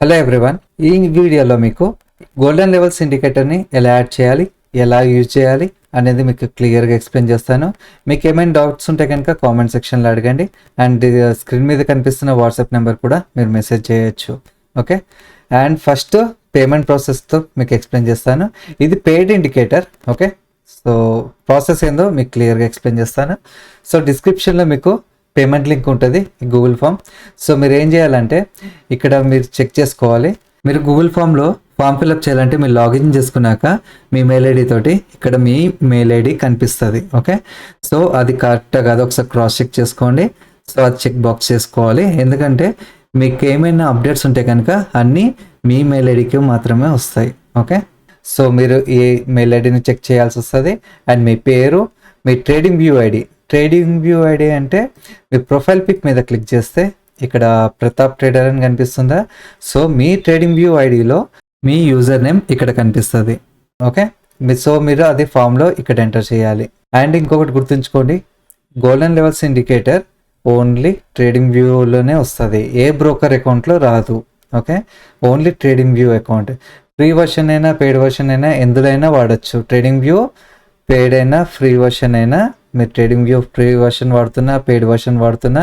Hello everyone, ఈ వీడియోలో మీకు గోల్డెన్ లెవెల్స్ ఇండికేటర్ని ఎలా యాడ్ చేయాలి, ఎలా యూజ్ చేయాలి అనేది మీకు క్లియర్గా ఎక్స్ప్లెయిన్ చేస్తాను. మీకు ఏమైనా డౌట్స్ ఉంటే కనుక కామెంట్ సెక్షన్లో అడగండి. అండ్ స్క్రీన్ మీద కనిపిస్తున్న వాట్సాప్ నెంబర్ కూడా మీరు మెసేజ్ చేయొచ్చు. ఓకే, అండ్ ఫస్ట్ పేమెంట్ ప్రాసెస్తో మీకు ఎక్స్ప్లెయిన్ చేస్తాను. ఇది paid indicator. Okay, so process ఏందో మీకు క్లియర్గా ఎక్స్ప్లెయిన్ చేస్తాను. సో డిస్క్రిప్షన్లో మీకు పేమెంట్ లింక్ ఉంటుంది, గూగుల్ ఫామ్. సో మీరు ఏం చేయాలంటే ఇక్కడ మీరు చెక్ చేసుకోవాలి. మీరు గూగుల్ ఫామ్లో ఫామ్ ఫిల్అప్ చేయాలంటే మీరు లాగిన్ చేసుకున్నాక మీ మెయిల్ ఐడి తోటి ఇక్కడ మీ మెయిల్ ఐడి కనిపిస్తుంది. ఓకే, సో అది కరెక్ట్గా కాదు ఒకసారి క్రాస్ చెక్ చేసుకోండి. సో అది చెక్ బాక్స్ చేసుకోవాలి, ఎందుకంటే మీకు ఏమైనా అప్డేట్స్ ఉంటే కనుక అన్నీ మీ మెయిల్ ఐడికి మాత్రమే వస్తాయి. ఓకే, సో మీరు ఈ మెయిల్ ఐడిని చెక్ చేయాల్సి వస్తుంది. అండ్ మీ పేరు, మీ ట్రేడింగ్ వ్యూ ఐడి అంటే మీ ప్రొఫైల్ పిక్ మీద క్లిక్ చేస్తే ఇక్కడ ప్రతాప్ ట్రేడర్ అని కనిపిస్తుందా? సో మీ ట్రేడింగ్ వ్యూ ఐడిలో మీ యూజర్ నేమ్ ఇక్కడ కనిపిస్తుంది. ఓకే, సో మీరు అదే ఫామ్లో ఇక్కడ ఎంటర్ చేయాలి. అండ్ ఇంకొకటి గుర్తుంచుకోండి, golden levels indicator only trading వ్యూలోనే వస్తుంది, ఏ బ్రోకర్ అకౌంట్లో రాదు. Okay, only trading view account. Free version అయినా పెయిడ్ వర్షన్ అయినా ఎందులోనైనా వాడచ్చు. ట్రేడింగ్ వ్యూ పెయిడ్ అయినా ఫ్రీ వర్షన్ అయినా, మీరు ట్రేడింగ్ వ్యూ ఫ్రీ వర్షన్ వాడుతున్నా పెయిడ్ వర్షన్ వాడుతున్నా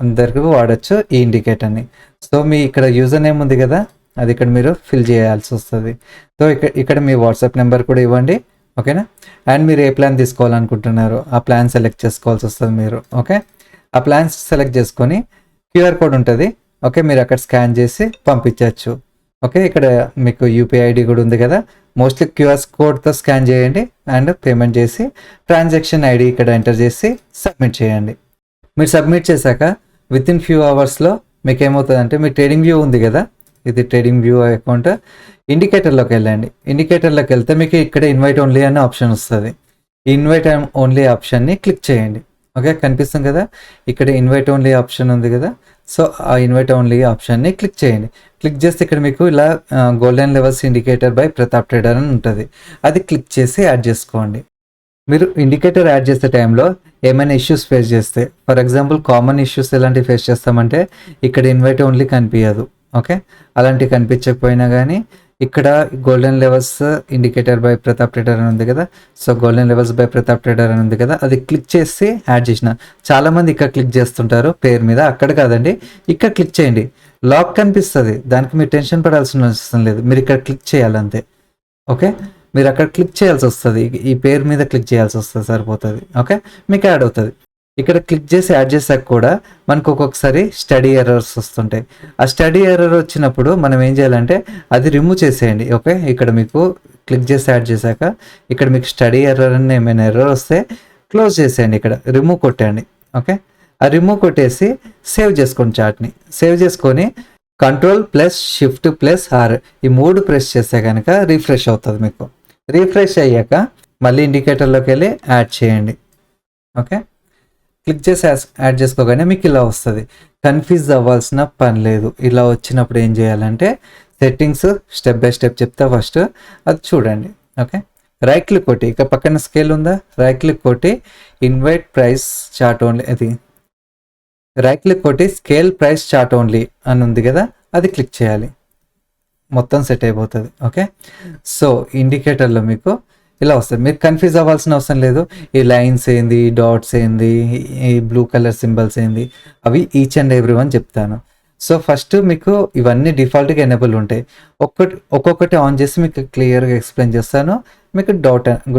అందరికీ వాడచ్చు ఈ ఇండికేటర్ని. సో మీ ఇక్కడ యూజర్ నేమ్ ఉంది కదా, అది ఇక్కడ మీరు ఫిల్ చేయాల్సి వస్తుంది. సో ఇక్కడ మీ వాట్సాప్ నెంబర్ కూడా ఇవ్వండి. ఓకేనా, అండ్ మీరు ఏ ప్లాన్ తీసుకోవాలనుకుంటున్నారో ఆ ప్లాన్ సెలెక్ట్ చేసుకోవాల్సి వస్తుంది మీరు. ఓకే, ఆ ప్లాన్స్ సెలెక్ట్ చేసుకొని క్యూఆర్ కోడ్ ఉంటుంది. ఓకే, మీరు అక్కడ స్కాన్ చేసి పంపించవచ్చు. ఓకే, ఇక్కడ మీకు యూపీఐ ఐడి కూడా ఉంది కదా, మోస్ట్లీ క్యూఆర్ కోడ్తో స్కాన్ చేయండి అండ్ పేమెంట్ చేసి ట్రాన్సాక్షన్ ఐడి ఇక్కడ ఎంటర్ చేసి సబ్మిట్ చేయండి. మీరు సబ్మిట్ చేశాక విత్ ఇన్ ఫ్యూ అవర్స్లో మీకు ఏమవుతుందంటే, మీ ట్రేడింగ్ వ్యూ ఉంది కదా, ఇది ట్రేడింగ్ వ్యూ అకౌంట్, ఇండికేటర్లోకి వెళ్ళండి. ఇండికేటర్లోకి వెళ్తే మీకు ఇక్కడ ఇన్వైట్ ఓన్లీ అనే ఆప్షన్ వస్తుంది. ఈ ఇన్వైట్ ఓన్లీ ఆప్షన్ని క్లిక్ చేయండి. ఓకే, కనిపిస్తుంది కదా, ఇక్కడ ఇన్వైట్ ఓన్లీ ఆప్షన్ ఉంది కదా, సో ఆ ఇన్వైట్ ఓన్లీ ఆప్షన్ని క్లిక్ చేయండి. క్లిక్ చేస్తే ఇక్కడ మీకు ఇలా golden levels indicator by Pratap trader అని ఉంటుంది, అది క్లిక్ చేసి యాడ్ చేసుకోండి. మీరు ఇండికేటర్ యాడ్ చేసే టైంలో ఏమైనా ఇష్యూస్ ఫేస్ చేస్తే, ఫర్ ఎగ్జాంపుల్ కామన్ ఇష్యూస్ ఎలాంటివి ఫేస్ చేస్తామంటే ఇక్కడ ఇన్వైట్ ఓన్లీ కనిపించదు. ఓకే, అలాంటివి కనిపించకపోయినా కానీ ఇక్కడ golden levels indicator by Pratap trader అని ఉంది కదా, so golden levels by Pratap trader అని ఉంది కదా, అది క్లిక్ చేసి యాడ్ చేసిన. చాలామంది ఇక్కడ క్లిక్ చేస్తుంటారు పేరు మీద, అక్కడ కాదండి, ఇక్కడ క్లిక్ చేయండి. లాక్ కనిపిస్తుంది, దానికి మీరు టెన్షన్ పడాల్సిన అవసరం లేదు, మీరు ఇక్కడ క్లిక్ చేయాలంతే. ఓకే, మీరు అక్కడ క్లిక్ చేయాల్సి వస్తుంది, ఈ పేరు మీద క్లిక్ చేయాల్సి వస్తుంది, సరిపోతుంది. ఓకే, మీకు యాడ్ అవుతుంది. ఇక్కడ క్లిక్ చేసి యాడ్ చేసాక కూడా మనకు ఒక్కొక్కసారి స్టడీ ఎర్రర్స్ వస్తుంటాయి. ఆ స్టడీ ఎర్రర్ వచ్చినప్పుడు మనం ఏం చేయాలంటే అది రిమూవ్ చేసేయండి. ఓకే, ఇక్కడ మీకు క్లిక్ చేసి యాడ్ చేశాక ఇక్కడ మీకు స్టడీ ఎర్రర్ అని ఏమైనా ఎర్రర్ వస్తే క్లోజ్ చేసేయండి, ఇక్కడ రిమూవ్ కొట్టండి. ఓకే, ఆ రిమూవ్ కొట్టేసి సేవ్ చేసుకోండి. చార్ట్ని సేవ్ చేసుకొని Ctrl+Shift+R ఈ 3 ప్రెస్ చేస్తే కనుక రీఫ్రెష్ అవుతుంది. మీకు రీఫ్రెష్ అయ్యాక మళ్ళీ ఇండికేటర్లోకి వెళ్ళి యాడ్ చేయండి. ఓకే, క్లిక్ చేసి యాడ్ చేసుకోగానే మీకు ఇలా వస్తుంది. కన్ఫ్యూజ్ అవ్వాల్సిన పని లేదు. ఇలా వచ్చినప్పుడు ఏం చేయాలంటే సెట్టింగ్స్ స్టెప్ బై స్టెప్ చెప్తా, ఫస్ట్ అది చూడండి. ఓకే, రైట్ క్లిక్ కొట్టి ఇక పక్కన స్కేల్ ఉందా, రైట్ క్లిక్ కొట్టి ఇన్వైట్ ప్రైస్ చార్ట్ ఓన్లీ, అది రైట్ క్లిక్ కొట్టి స్కేల్ ప్రైస్ చార్ట్ ఓన్లీ అని ఉంది కదా, అది క్లిక్ చేయాలి, మొత్తం సెట్ అయిపోతుంది. ఓకే, సో ఇండికేటర్లో మీకు ఇలా వస్తుంది. మీరు కన్ఫ్యూజ్ అవ్వాల్సిన అవసరం లేదు. ఈ లైన్స్ ఏంది, ఈ డాట్స్ ఏంది, ఈ బ్లూ కలర్ సింబల్స్ ఏంది, అవి ఈచ్ అండ్ ఎవ్రీ వన్ చెప్తాను. సో ఫస్ట్ మీకు ఇవన్నీ డిఫాల్ట్గా ఎనేబుల్ ఉంటాయి. ఒక్కొక్కటి ఆన్ చేసి మీకు క్లియర్గా ఎక్స్ప్లెయిన్ చేస్తాను, మీకు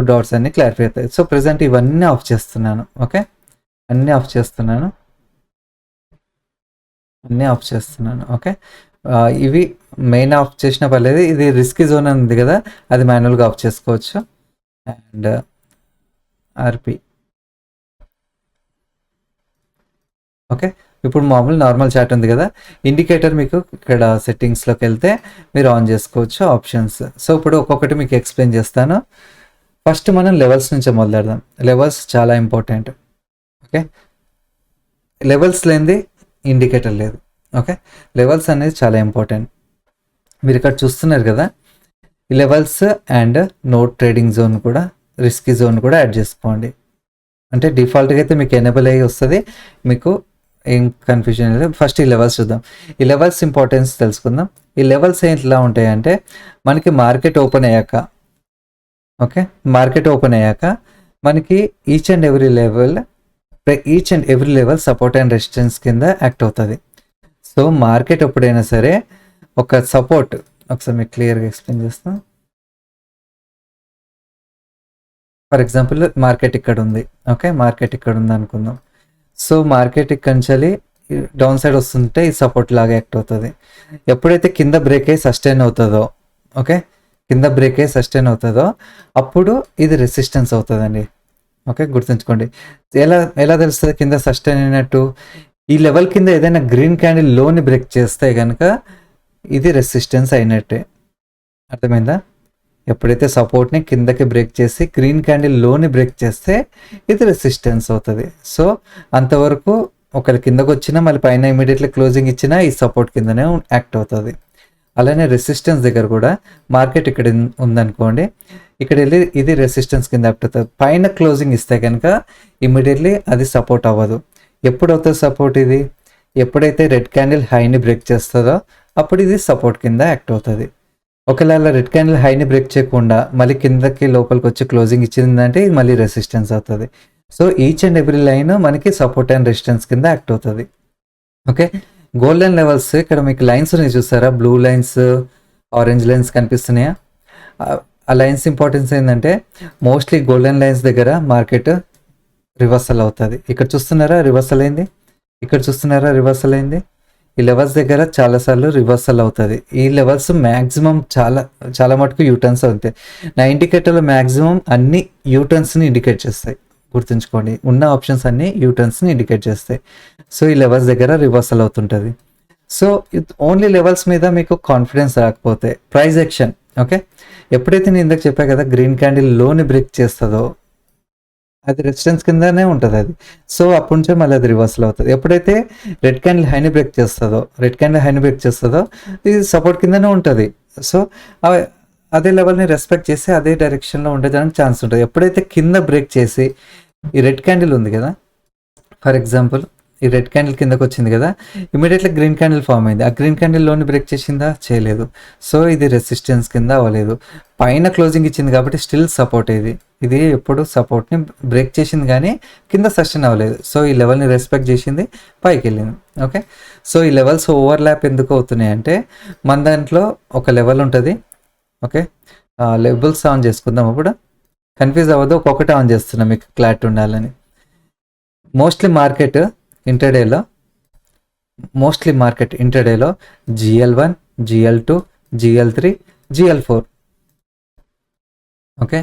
డాట్స్ అన్ని క్లారిఫై అవుతాయి. సో ప్రజెంట్ ఇవన్నీ ఆఫ్ చేస్తున్నాను. ఓకే, అన్నీ ఆఫ్ చేస్తున్నాను. ఓకే, ఇవి మెయిన్ ఆఫ్ చేసిన పర్లేదు, ఇది రిస్కీ జోన్ అని ఉంది కదా, అది మాన్యువల్గా ఆఫ్ చేసుకోవచ్చు. And RP. ఓకే, ఇప్పుడు మామూలు నార్మల్ చార్ట్ ఉంది కదా, ఇండికేటర్ మీకు ఇక్కడ సెట్టింగ్స్లోకి వెళ్తే మీరు ఆన్ చేసుకోవచ్చు ఆప్షన్స్. సో ఇప్పుడు ఒక్కొక్కటి మీకు ఎక్స్ప్లెయిన్ చేస్తాను. ఫస్ట్ మనం లెవెల్స్ నుంచి మొదలెడదాం. లెవెల్స్ చాలా ఇంపార్టెంట్. ఓకే, లెవెల్స్ లేనిది ఇండికేటర్ లేదు. ఓకే, లెవెల్స్ అనేది చాలా ఇంపార్టెంట్. మీరు ఇక్కడ చూస్తున్నారు కదా, ఈ levels and no trading zone కూడా, రిస్కీ జోన్ కూడా యాడ్ చేసుకోండి. అంటే డిఫాల్ట్గా అయితే మీకు ఎనేబుల్ అయ్యి వస్తుంది. మీకు ఏం కన్ఫ్యూజన్ లేదు. ఫస్ట్ ఈ లెవెల్స్ చూద్దాం. ఈ లెవెల్స్ ఇంపార్టెన్స్ తెలుసుకుందాం. ఈ లెవెల్స్ ఎట్లా ఉంటాయంటే మనకి మార్కెట్ ఓపెన్ అయ్యాక, ఓకే, మార్కెట్ ఓపెన్ అయ్యాక మనకి each and every level support and resistance కింద యాక్ట్ అవుతుంది. సో మార్కెట్ ఎప్పుడైనా సరే ఒక సపోర్ట్, ఒకసారి మీకు క్లియర్గా ఎక్స్ప్లెయిన్ చేస్తాను. ఫర్ ఎగ్జాంపుల్ మార్కెట్ ఇక్కడ ఉంది, ఓకే, మార్కెట్ ఇక్కడ ఉంది అనుకుందాం. సో మార్కెట్ ఇక్కడ నుంచి డౌన్ సైడ్ వస్తుంటే ఈ సపోర్ట్ లాగా యాక్ట్ అవుతుంది. ఎప్పుడైతే కింద బ్రేక్ అయ్యి సస్టైన్ అవుతుందో, ఓకే, కింద బ్రేక్ అయ్యి సస్టైన్ అవుతుందో అప్పుడు ఇది రెసిస్టెన్స్ అవుతుందండి. ఓకే, గుర్తుంచుకోండి. ఎలా ఎలా తెలుస్తుంది కింద సస్టైన్ అయినట్టు? ఈ లెవెల్ కింద ఏదైనా గ్రీన్ క్యాండిల్ లోని బ్రేక్ చేస్తే కనుక ఇది రెసిస్టెన్స్ అయినట్టే. అర్థమైందా? ఎప్పుడైతే సపోర్ట్ని కిందకి బ్రేక్ చేసి గ్రీన్ క్యాండిల్ లోని బ్రేక్ చేస్తే ఇది రెసిస్టెన్స్ అవుతుంది. సో అంతవరకు ఒకవేళ కిందకు వచ్చినా మళ్ళీ పైన ఇమీడియట్లీ క్లోజింగ్ ఇచ్చినా ఈ సపోర్ట్ కిందనే యాక్ట్ అవుతుంది. అలానే రెసిస్టెన్స్ దగ్గర కూడా మార్కెట్ ఇక్కడ ఉందనుకోండి, ఇక్కడ వెళ్ళి ఇది రెసిస్టెన్స్ కింద యాక్ట్ అవుతుంది. పైన క్లోజింగ్ ఇస్తే కనుక ఇమీడియట్లీ అది సపోర్ట్ అవ్వదు. ఎప్పుడు అవుతుంది సపోర్ట్? ఇది ఎప్పుడైతే రెడ్ క్యాండిల్ హైని బ్రేక్ చేస్తుందో అప్పుడు ఇది సపోర్ట్ కింద యాక్ట్ అవుతుంది. ఒకవేళ రెడ్ క్యాండిల్ హైని బ్రేక్ చేయకుండా మళ్ళీ కిందకి లోపలికి వచ్చి క్లోజింగ్ ఇచ్చిందంటే ఇది మళ్ళీ రెసిస్టెన్స్ అవుతుంది. So each and every line మనకి సపోర్ట్ అండ్ రెసిస్టెన్స్ కింద యాక్ట్ అవుతుంది. ఓకే, గోల్డెన్ లెవెల్స్ ఇక్కడ మీకు లైన్స్ ఉన్నాయి చూసారా, బ్లూ లైన్స్, ఆరెంజ్ లైన్స్ కనిపిస్తున్నాయా? ఆ లైన్స్ ఇంపార్టెన్స్ ఏంటంటే మోస్ట్లీ గోల్డెన్ లైన్స్ దగ్గర మార్కెట్ రివర్సల్ అవుతుంది. ఇక్కడ చూస్తున్నారా రివర్సల్ అయింది, ఇక్కడ చూస్తున్నారా రివర్సల్ అయింది. ఈ లెవెల్స్ దగ్గర చాలాసార్లు రివర్సల్ అవుతుంది. ఈ లెవెల్స్ మ్యాక్సిమం చాలా మటుకు యూటర్న్స్ అవుతాయి. నా ఇండికేటర్లో మ్యాక్సిమం అన్ని యూటర్న్స్ని ఇండికేట్ చేస్తాయి. గుర్తుంచుకోండి, ఉన్న ఆప్షన్స్ అన్ని యూటర్న్స్ని ఇండికేట్ చేస్తాయి. సో ఈ లెవెల్స్ దగ్గర రివర్సల్ అవుతుంటుంది. సో ఓన్లీ లెవెల్స్ మీద మీకు కాన్ఫిడెన్స్ రాకపోతే ప్రైస్ యాక్షన్, ఓకే, ఎప్పుడైతే నేను ఇందాక చెప్పా కదా గ్రీన్ క్యాండిల్ లోని బ్రేక్ చేస్తుందో అది రెసిస్టెన్స్ కిందనే ఉంటుంది అది. సో అప్పటి నుంచే మళ్ళీ అది రివర్సల్ అవుతుంది. ఎప్పుడైతే రెడ్ క్యాండిల్ హైని బ్రేక్ చేస్తుందో ఇది సపోర్ట్ కిందనే ఉంటుంది. సో అదే లెవెల్ని రెస్పెక్ట్ చేసి అదే డైరెక్షన్లో ఉండడానికి ఛాన్స్ ఉంటుంది. ఎప్పుడైతే కింద బ్రేక్ చేసి ఈ రెడ్ క్యాండిల్ ఉంది కదా, ఫర్ ఎగ్జాంపుల్ ఈ రెడ్ క్యాండిల్ కిందకు వచ్చింది కదా, ఇమీడియట్లీ గ్రీన్ క్యాండిల్ ఫామ్ అయింది. ఆ గ్రీన్ క్యాండిల్ లోని బ్రేక్ చేసిందా? చేయలేదు. సో ఇది రెసిస్టెన్స్ కింద అవ్వలేదు. పైన క్లోజింగ్ ఇచ్చింది కాబట్టి స్టిల్ సపోర్ట్. ఇది ఎప్పుడు సపోర్ట్ని బ్రేక్ చేసింది కానీ కింద సస్టైన్ అవ్వలేదు. సో ఈ లెవెల్ని రెస్పెక్ట్ చేసింది, పైకి వెళ్ళింది. ఓకే, సో ఈ లెవెల్స్ ఓవర్లాప్ ఎందుకు అవుతున్నాయి అంటే మన దాంట్లో ఒక లెవెల్ ఉంటుంది. ఓకే, లెవెల్స్ ఆన్ చేసుకుందాం. అప్పుడు కన్ఫ్యూజ్ అవ్వదు, ఒక్కొక్కటి ఆన్ చేస్తున్నాం మీకు క్లారిటీ ఉండాలని. Mostly market ఇంటర్డేలో GL1, GL2, GL3, GL4, okay,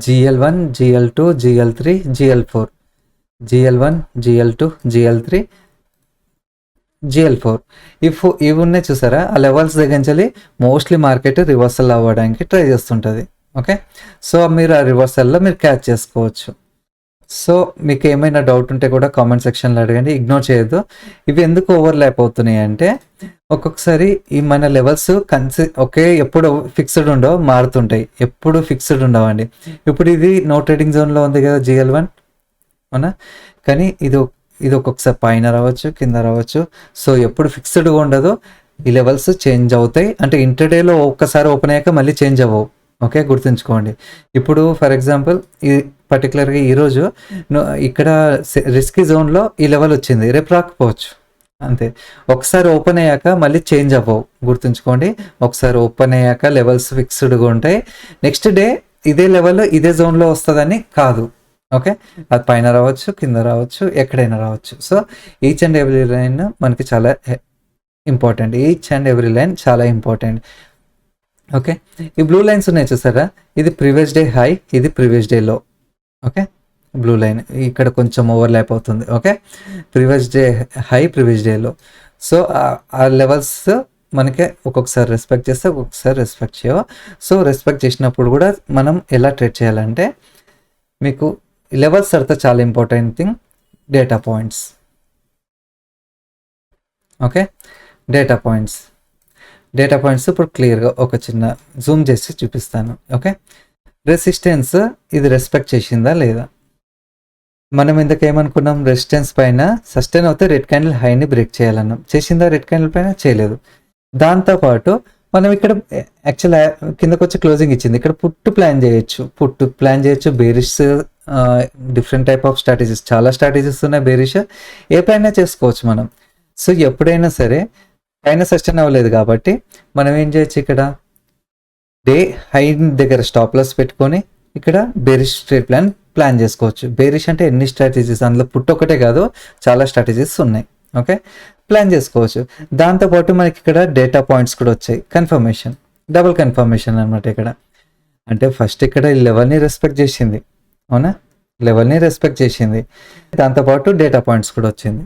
GL1, GL2, GL3, GL4, GL1, GL2, GL3, GL4 ఇవి ఉన్నాయి చూసారా. ఆ లెవెల్స్ దగ్గర నుంచి మోస్ట్లీ మార్కెట్ రివర్సల్ అవ్వడానికి ట్రై చేస్తుంటుంది. ఓకే, సో మీరు ఆ రివర్సల్లో మీరు క్యాచ్ చేసుకోవచ్చు. సో మీకు ఏమైనా డౌట్ ఉంటే కూడా కామెంట్ సెక్షన్లో అడగండి, ఇగ్నోర్ చేయొద్దు. ఇవి ఎందుకు ఓవర్లాప్ అవుతున్నాయి అంటే ఒక్కొక్కసారి ఈ మన లెవెల్స్ ఎప్పుడు ఫిక్స్డ్ ఉండవు, మారుతుంటాయి. ఎప్పుడు ఫిక్స్డ్ ఉండవండి. ఇప్పుడు ఇది నో ట్రేడింగ్ జోన్లో ఉంది కదా GL1, అవునా, కానీ ఇది ఒక్కొక్కసారి పైన రావచ్చు, కింద రావచ్చు. సో ఎప్పుడు ఫిక్స్డ్గా ఉండదు. ఈ లెవెల్స్ చేంజ్ అవుతాయి. అంటే ఇంటర్డేలో ఒక్కసారి ఓపెన్ అయ్యాక మళ్ళీ చేంజ్ అవ్వవు. ఓకే, గుర్తుంచుకోండి. ఇప్పుడు ఫర్ ఎగ్జాంపుల్ ఈ పర్టికులర్గా ఈరోజు ఇక్కడ రిస్కీ జోన్లో ఈ లెవెల్ వచ్చింది, రేపు రాకపోవచ్చు. అంతే, ఒకసారి ఓపెన్ అయ్యాక మళ్ళీ చేంజ్ అవ్వవు. గుర్తుంచుకోండి, ఒకసారి ఓపెన్ అయ్యాక లెవెల్స్ ఫిక్స్డ్గా ఉంటాయి. నెక్స్ట్ డే ఇదే లెవెల్ ఇదే జోన్లో వస్తుందని కాదు. ఓకే, అది పైన రావచ్చు, కింద రావచ్చు, ఎక్కడైనా రావచ్చు. So each and every line మనకి చాలా ఇంపార్టెంట్. ఓకే, ఈ బ్లూ లైన్స్ ఉన్నాయి చూసారా, ఇది ప్రీవియస్ డే హై, ఇది ప్రీవియస్ డే లో. ఓకే, బ్లూ లైన్ ఇక్కడ కొంచెం ఓవర్లాప్ అవుతుంది. Okay, previous day high, previous day లో. సో ఆ లెవెల్స్ మనకి ఒక్కొక్కసారి రెస్పెక్ట్ చేస్తే ఒక్కొక్కసారి రెస్పెక్ట్ చేయవు. సో రెస్పెక్ట్ చేసినప్పుడు కూడా మనం ఎలా ట్రేడ్ చేయాలంటే మీకు లెవెల్స్ తర్వాత చాలా important thing data points. Okay, data points ఇప్పుడు క్లియర్గా ఒక చిన్న జూమ్ చేసి చూపిస్తాను. ఓకే, రెసిస్టెన్స్ ఇది రెస్పెక్ట్ చేసిందా లేదా? మనం ఇందుకేమనుకున్నాం, రెసిస్టెన్స్ పైన సస్టైన్ అవుతే రెడ్ క్యాండిల్ హైని బ్రేక్ చేయాలన్నాం. చేసిందా రెడ్ క్యాండిల్ పైన? చేయలేదు. దాంతోపాటు మనం ఇక్కడ యాక్చువల్ కిందకు వచ్చి క్లోజింగ్ ఇచ్చింది. ఇక్కడ పుట్టు ప్లాన్ చేయొచ్చు. Bearish different type of strategies, చాలా స్ట్రాటజీస్ ఉన్నాయి బేరిష్. ఏ పైన చేసుకోవచ్చు మనం. సో ఎప్పుడైనా సరే పైన సస్టైన్ అవ్వలేదు కాబట్టి మనం ఏం చేయొచ్చు, ఇక్కడ డే హై దగ్గర స్టాప్ లాస్ పెట్టుకొని ఇక్కడ బేరిష్ ట్రేడ్ ప్లాన్ చేసుకోవచ్చు. బేరిష్ అంటే ఎన్ని స్ట్రాటజీస్, అందులో పుట్టు ఒకటే కాదు, చాలా స్ట్రాటజీస్ ఉన్నాయి. ఓకే, ప్లాన్ చేసుకోవచ్చు. దాంతోపాటు మనకి ఇక్కడ డేటా పాయింట్స్ కూడా వచ్చాయి. కన్ఫర్మేషన్, డబుల్ కన్ఫర్మేషన్ అనమాట. ఇక్కడ అంటే ఫస్ట్ ఇక్కడ లెవెల్ని రెస్పెక్ట్ చేసింది, అవునా, లెవెల్ని రెస్పెక్ట్ చేసింది. దాంతోపాటు డేటా పాయింట్స్ కూడా వచ్చింది.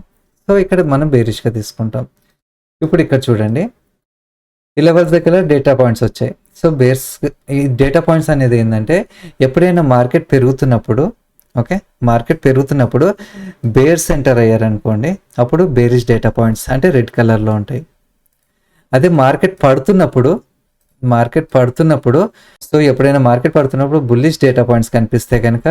సో ఇక్కడ మనం బేరిష్గా తీసుకుంటాం. ఇప్పుడు ఇక్కడ చూడండి, ఈ లెవెల్స్ దగ్గర డేటా పాయింట్స్ వచ్చాయి. సో ఈ డేటా పాయింట్స్ అనేది ఏంటంటే, ఎప్పుడైనా మార్కెట్ పెరుగుతున్నప్పుడు, ఓకే, మార్కెట్ పెరుగుతున్నప్పుడు బేర్స్ ఎంటర్ అయ్యారనుకోండి, అప్పుడు బేరిష్ డేటా పాయింట్స్ అంటే రెడ్ కలర్లో ఉంటాయి. అదే మార్కెట్ పడుతున్నప్పుడు సో ఎప్పుడైనా మార్కెట్ పడుతున్నప్పుడు బుల్లిష్ డేటా పాయింట్స్ కనిపిస్తే కనుక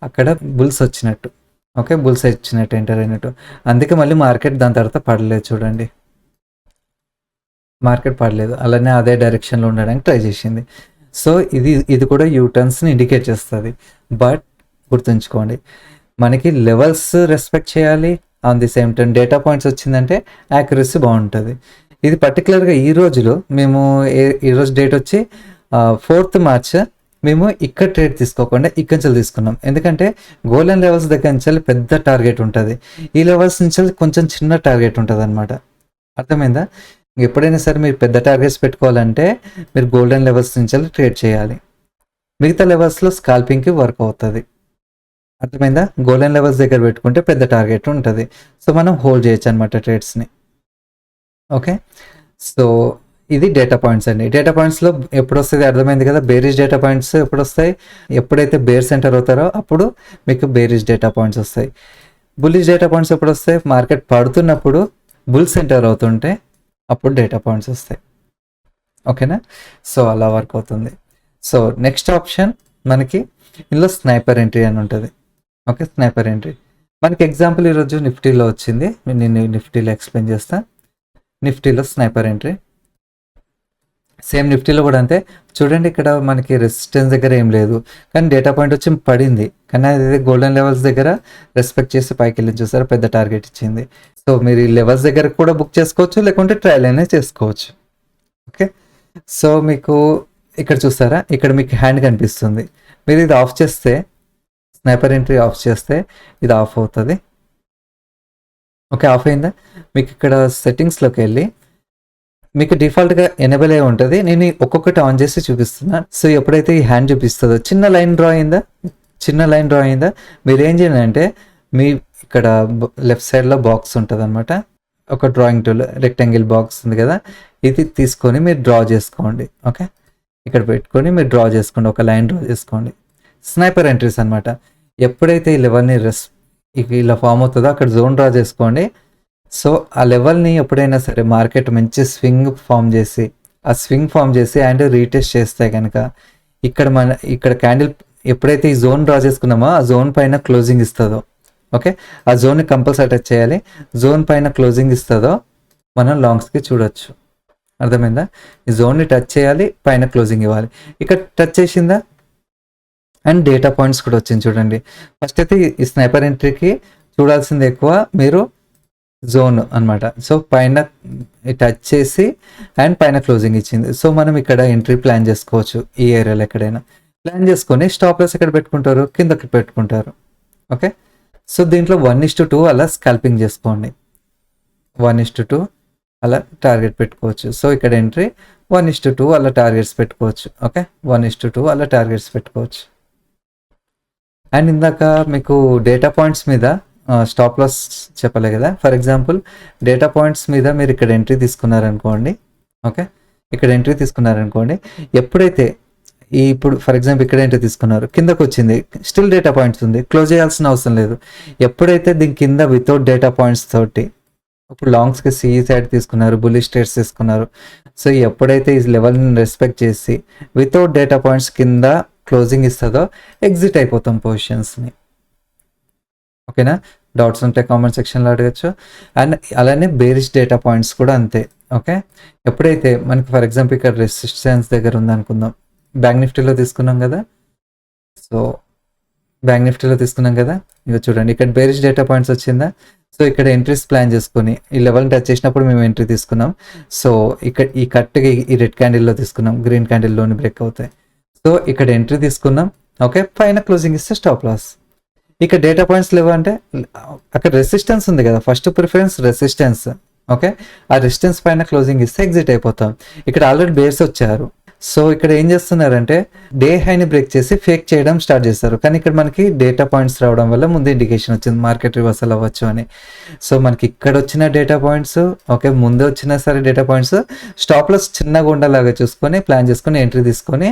అక్కడ బుల్స్ వచ్చినట్టు, ఓకే, బుల్స్ వచ్చినట్టు, ఎంటర్ అయినట్టు. అందుకే మళ్ళీ మార్కెట్ దాని తర్వాత పడలేదు. చూడండి, మార్కెట్ పడలేదు, అలానే అదే డైరెక్షన్లో ఉండడానికి ట్రై చేసింది. సో ఇది కూడా యూటర్న్స్ని ఇండికేట్ చేస్తుంది. బట్ గుర్తుంచుకోండి, మనకి లెవెల్స్ రెస్పెక్ట్ చేయాలి, on the same time data points వచ్చిందంటే యాక్యురసీ బాగుంటుంది. ఇది పర్టికులర్గా ఈ రోజులో మేము ఈరోజు డేట్ వచ్చి 4th March, మేము ఇక్కడ ట్రేడ్ తీసుకోకుండా ఇక్కడి నుంచి తీసుకున్నాం. ఎందుకంటే గోల్డెన్ లెవెల్స్ దగ్గర నుంచి పెద్ద టార్గెట్ ఉంటుంది, ఈ లెవెల్స్ నుంచి కొంచెం చిన్న టార్గెట్ ఉంటుంది అనమాట. అర్థమైందా? ఎప్పుడైనా సరే మీరు పెద్ద టార్గెట్స్ పెట్టుకోవాలంటే మీరు గోల్డెన్ లెవెల్స్ నుంచి ట్రేడ్ చేయాలి. మిగతా లెవెల్స్లో స్కాల్పింగ్కి వర్క్ అవుతుంది. అర్థమైందా? గోల్డెన్ లెవెల్స్ దగ్గర పెట్టుకుంటే పెద్ద టార్గెట్ ఉంటుంది. సో మనం హోల్డ్ చేయొచ్చు అనమాట ట్రేడ్స్ని. ఓకే, సో ఇది డేటా పాయింట్స్ అండి. డేటా పాయింట్స్లో ఎప్పుడు వస్తుంది అర్థమైంది కదా. బేరిష్ డేటా పాయింట్స్ ఎప్పుడు వస్తాయి, ఎప్పుడైతే బేర్స్ ఎంటర్ అవుతారో అప్పుడు మీకు బేరిష్ డేటా పాయింట్స్ వస్తాయి. బుల్లిష్ డేటా పాయింట్స్ ఎప్పుడు వస్తాయి, మార్కెట్ పడుతున్నప్పుడు బుల్స్ ఎంటర్ అవుతుంటే అప్పుడు డేటా పాయింట్స్ వస్తాయి. ఓకేనా? సో అలా వర్క్ అవుతుంది. సో నెక్స్ట్ ఆప్షన్ మనకి ఇందులో స్నైపర్ ఎంట్రీ అని ఉంటుంది. ఓకే, స్నైపర్ ఎంట్రీ మనకి ఎగ్జాంపుల్ ఈరోజు నిఫ్టీలో వచ్చింది. నేను నిఫ్టీలో ఎక్స్ప్లెయిన్ చేస్తాను. నిఫ్టీలో స్నైపర్ ఎంట్రీ సేమ్ నిఫ్టీలో కూడా అంతే. చూడండి, ఇక్కడ మనకి రెసిస్టెన్స్ దగ్గర ఏం లేదు, కానీ డేటా పాయింట్ వచ్చి పడింది, కానీ అది గోల్డెన్ లెవెల్స్ దగ్గర రెస్పెక్ట్ చేసి పైకి వెళ్ళి చూసారా, పెద్ద టార్గెట్ ఇచ్చింది. సో మీరు ఈ లెవెల్స్ దగ్గర కూడా బుక్ చేసుకోవచ్చు, లేకుంటే ట్రయల్ అయినా చేసుకోవచ్చు. ఓకే, సో మీకు ఇక్కడ చూస్తారా, ఇక్కడ మీకు హ్యాండ్ కనిపిస్తుంది. మీరు ఇది ఆఫ్ చేస్తే, స్నైపర్ ఎంట్రీ ఆఫ్ చేస్తే ఇది ఆఫ్ అవుతుంది. ఓకే, ఆఫ్ అయిందా? మీకు ఇక్కడ సెట్టింగ్స్లోకి వెళ్ళి మీకు డిఫాల్ట్గా ఎనేబుల్ అయి ఉంటుంది. నేను ఒక్కొక్కటి ఆన్ చేసి చూపిస్తున్నా. సో ఎప్పుడైతే ఈ హ్యాండ్ చూపిస్తుందో చిన్న లైన్ డ్రా అయిందా, మీరు ఏం చేయండి అంటే, మీ ఇక్కడ లెఫ్ట్ సైడ్లో బాక్స్ ఉంటుంది అనమాట, ఒక డ్రాయింగ్ టూల్ రెక్టాంగిల్ బాక్స్ ఉంది కదా, ఇది తీసుకొని మీరు డ్రా చేసుకోండి. ఓకే, ఇక్కడ పెట్టుకొని మీరు డ్రా చేసుకోండి, ఒక లైన్ డ్రా చేసుకోండి. స్నైపర్ ఎంట్రీస్ అనమాట. ఎప్పుడైతే ఈ లెవెల్ని ఇలా ఫామ్ అవుతుందో అక్కడ జోన్ డ్రా చేసుకోండి. సో ఆ లెవెల్ని ఎప్పుడైనా సరే మార్కెట్ మంచి స్వింగ్ ఫామ్ చేసి అండ్ రీటెస్ట్ చేస్తే కనుక ఇక్కడ క్యాండిల్ ఎప్పుడైతే ఈ జోన్ డ్రా చేసుకున్నామో ఆ జోన్ పైన క్లోజింగ్ ఇస్తుందో, ఓకే, ఆ జోన్ని కంపల్సరీ టచ్ చేయాలి. జోన్ పైన క్లోజింగ్ ఇస్తుందో మనం లాంగ్స్కి చూడొచ్చు. అర్థమైందా? ఈ జోన్ని టచ్ చేయాలి, పైన క్లోజింగ్ ఇవ్వాలి. ఇక్కడ టచ్ చేసిందా, అండ్ డేటా పాయింట్స్ కూడా వచ్చింది చూడండి. ఫస్ట్ అయితే ఈ స్నైపర్ ఎంట్రీకి చూడాల్సింది ఎక్కువ మీరు జోన్ అనమాట. సో పైన టచ్ చేసి అండ్ పైన క్లోజింగ్ ఇచ్చింది. సో మనం ఇక్కడ ఎంట్రీ ప్లాన్ చేసుకోవచ్చు. ఈ ఏరియాలో ఎక్కడైనా ప్లాన్ చేసుకొని స్టాప్ లాస్ ఎక్కడ పెట్టుకుంటారు, కిందకి పెట్టుకుంటారు. ఓకే, సో దీంట్లో 1:2 అలా స్కాల్పింగ్ చేసుకోండి. 1:2 అలా టార్గెట్ పెట్టుకోవచ్చు. సో ఇక్కడ ఎంట్రీ 1:2 అలా టార్గెట్స్ పెట్టుకోవచ్చు. ఓకే, 1:2 అలా టార్గెట్స్ పెట్టుకోవచ్చు. అండ్ ఇందాక మీకు డేటా పాయింట్స్ మీద స్టాప్ లాస్ చెప్పలే కదా. ఫర్ ఎగ్జాంపుల్ డేటా పాయింట్స్ మీద మీరు ఇక్కడ ఎంట్రీ తీసుకున్నారనుకోండి. ఓకే, ఇక్కడ ఎంట్రీ తీసుకున్నారనుకోండి, ఎప్పుడైతే ఇప్పుడు ఫర్ ఎగ్జాంపుల్ ఇక్కడ ఎంట్రీ తీసుకున్నారు, కిందకు వచ్చింది, స్టిల్ డేటా పాయింట్స్ ఉంది, క్లోజ్ చేయాల్సిన అవసరం లేదు. ఎప్పుడైతే దీని కింద వితౌట్ డేటా పాయింట్స్ తోటి ఇప్పుడు లాంగ్స్కి సిఈ సైడ్ తీసుకున్నారు, బుల్లిష్ ట్రేడ్స్ తీసుకున్నారు. సో ఎప్పుడైతే ఈ లెవెల్ని రెస్పెక్ట్ చేసి వితౌట్ డేటా పాయింట్స్ కింద క్లోజింగ్ ఇస్తుందో ఎగ్జిట్ అయిపోతాం పొజిషన్స్ని. ఓకేనా? డౌట్స్ ఉంటే కామెంట్ సెక్షన్లో అడగచ్చు. అండ్ అలానే బేరిష్ డేటా పాయింట్స్ కూడా అంతే. ఓకే, ఎప్పుడైతే మనకి ఫర్ ఎగ్జాంపుల్ ఇక్కడ రెసిస్టెన్స్ దగ్గర ఉందనుకుందాం, బ్యాంక్ నిఫ్టీలో తీసుకున్నాం కదా. సో బ్యాంక్ నిఫ్టీలో తీసుకున్నాం కదా, ఇక చూడండి ఇక్కడ బేరిష్ డేటా పాయింట్స్ వచ్చిందా. సో ఇక్కడ ఎంట్రీస్ ప్లాన్ చేసుకొని ఈ లెవెల్ని టచ్ చేసినప్పుడు మేము ఎంట్రీ తీసుకున్నాం. సో ఇక్కడ ఈ కట్గా ఈ రెడ్ క్యాండిల్లో తీసుకున్నాం, గ్రీన్ క్యాండిల్లోని బ్రేక్ అవుతాయి. సో ఇక్కడ ఎంట్రీ తీసుకున్నాం. ఓకే, పైన క్లోజింగ్ ఇస్తే స్టాప్ లాస్. ఇక డేటా పాయింట్స్ లేవు అంటే అక్కడ రెసిస్టెన్స్ ఉంది కదా, ఫస్ట్ ప్రిఫరెన్స్ రెసిస్టెన్స్. ఓకే, ఆ రెసిస్టెన్స్ పైన క్లోజింగ్ ఇస్తే ఎగ్జిట్ అయిపోతాం. ఇక్కడ ఆల్రెడీ బేర్స్ వచ్చారు. సో ఇక్కడ ఏం చేస్తున్నారంటే డే హైని బ్రేక్ చేసి ఫేక్ చేయడం స్టార్ట్ చేస్తారు. కానీ ఇక్కడ మనకి డేటా పాయింట్స్ రావడం వల్ల ముందు ఇండికేషన్ వచ్చింది మార్కెట్ రివర్సల్ అవ్వచ్చు అని. సో మనకి ఇక్కడ వచ్చిన డేటా పాయింట్స్, ఓకే, ముందు వచ్చినా సరే డేటా పాయింట్స్, స్టాప్ లాస్ చిన్నగా ఉండలాగా చూసుకొని ప్లాన్ చేసుకొని ఎంట్రీ తీసుకొని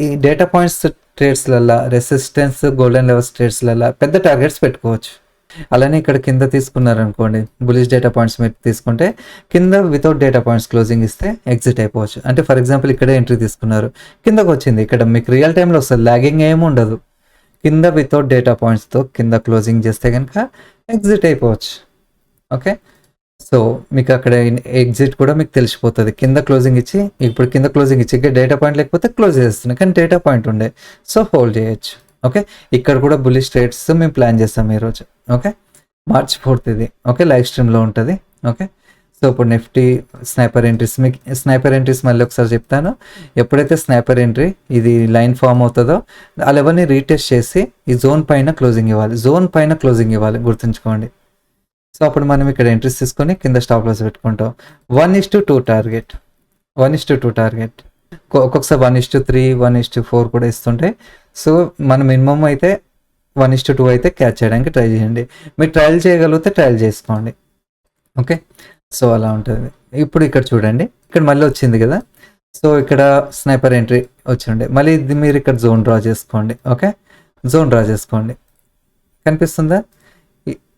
ఈ డేటా పాయింట్స్ ట్రేడ్స్లల్లో రెసిస్టెన్స్ గోల్డెన్ లెవెల్స్ ట్రేడ్స్లల్లో పెద్ద టార్గెట్స్ పెట్టుకోవచ్చు. అలానే ఇక్కడ కింద తీసుకున్నారనుకోండి, బులిష్ డేటా పాయింట్స్ మీరు తీసుకుంటే కింద వితౌట్ డేటా పాయింట్స్ క్లోజింగ్ ఇస్తే ఎగ్జిట్ అయిపోవచ్చు. అంటే ఫర్ ఎగ్జాంపుల్ ఇక్కడే ఎంట్రీ తీసుకున్నారు, కిందకు వచ్చింది, ఇక్కడ మీకు రియల్ టైంలో వస్తుంది, లాగింగ్ ఏమి ఉండదు. కింద వితౌట్ డేటా పాయింట్స్తో కింద క్లోజింగ్ చేస్తే కనుక ఎగ్జిట్ అయిపోవచ్చు. ఓకే, సో మీకు అక్కడ ఎగ్జిట్ కూడా మీకు తెలిసిపోతుంది. కింద క్లోజింగ్ ఇచ్చి ఇప్పుడు కింద క్లోజింగ్ ఇచ్చి ఇక్కడ డేటా పాయింట్ లేకపోతే క్లోజ్ చేస్తున్నాయి, కానీ డేటా పాయింట్ ఉండే సో హోల్డ్ చేయొచ్చు. ఓకే, ఇక్కడ కూడా బులిష్ ట్రేడ్స్ మేము ప్లాన్ చేస్తాం ఈరోజు. ఓకే, March 4th ఇది. ఓకే, లైవ్ స్ట్రీమ్లో ఉంటుంది. ఓకే, సో ఇప్పుడు నిఫ్టీ స్నైపర్ ఎంట్రీస్, మీకు స్నైపర్ ఎంట్రీస్ మళ్ళీ ఒకసారి చెప్తాను. ఎప్పుడైతే స్నైపర్ ఎంట్రీ ఇది లైన్ ఫామ్ అవుతుందో ఆ లెవెల్ని రీటెస్ట్ చేసి ఈ జోన్ పైన క్లోజింగ్ ఇవ్వాలి, జోన్ పైన క్లోజింగ్ ఇవ్వాలి, గుర్తుంచుకోండి. సో అప్పుడు మనం ఇక్కడ ఎంట్రీస్ తీసుకొని కింద స్టాప్ లాస్ పెట్టుకుంటాం. 1:2 టార్గెట్, 1:2 టార్గెట్, ఒక్కొక్కసారి 1:3, 1:4 కూడా ఇస్తుంటాయి. సో మన మినిమం అయితే 1:2 అయితే క్యాచ్ చేయడానికి ట్రై చేయండి. మీరు ట్రయల్ చేయగలిగితే ట్రయల్ చేసుకోండి. ఓకే, సో అలా ఉంటుంది. ఇప్పుడు ఇక్కడ చూడండి, ఇక్కడ మళ్ళీ వచ్చింది కదా. సో ఇక్కడ స్నైపర్ ఎంట్రీ వచ్చిండే, మళ్ళీ ఇది మీరు ఇక్కడ జోన్ డ్రా చేసుకోండి. ఓకే, జోన్ డ్రా చేసుకోండి, కనిపిస్తుందా?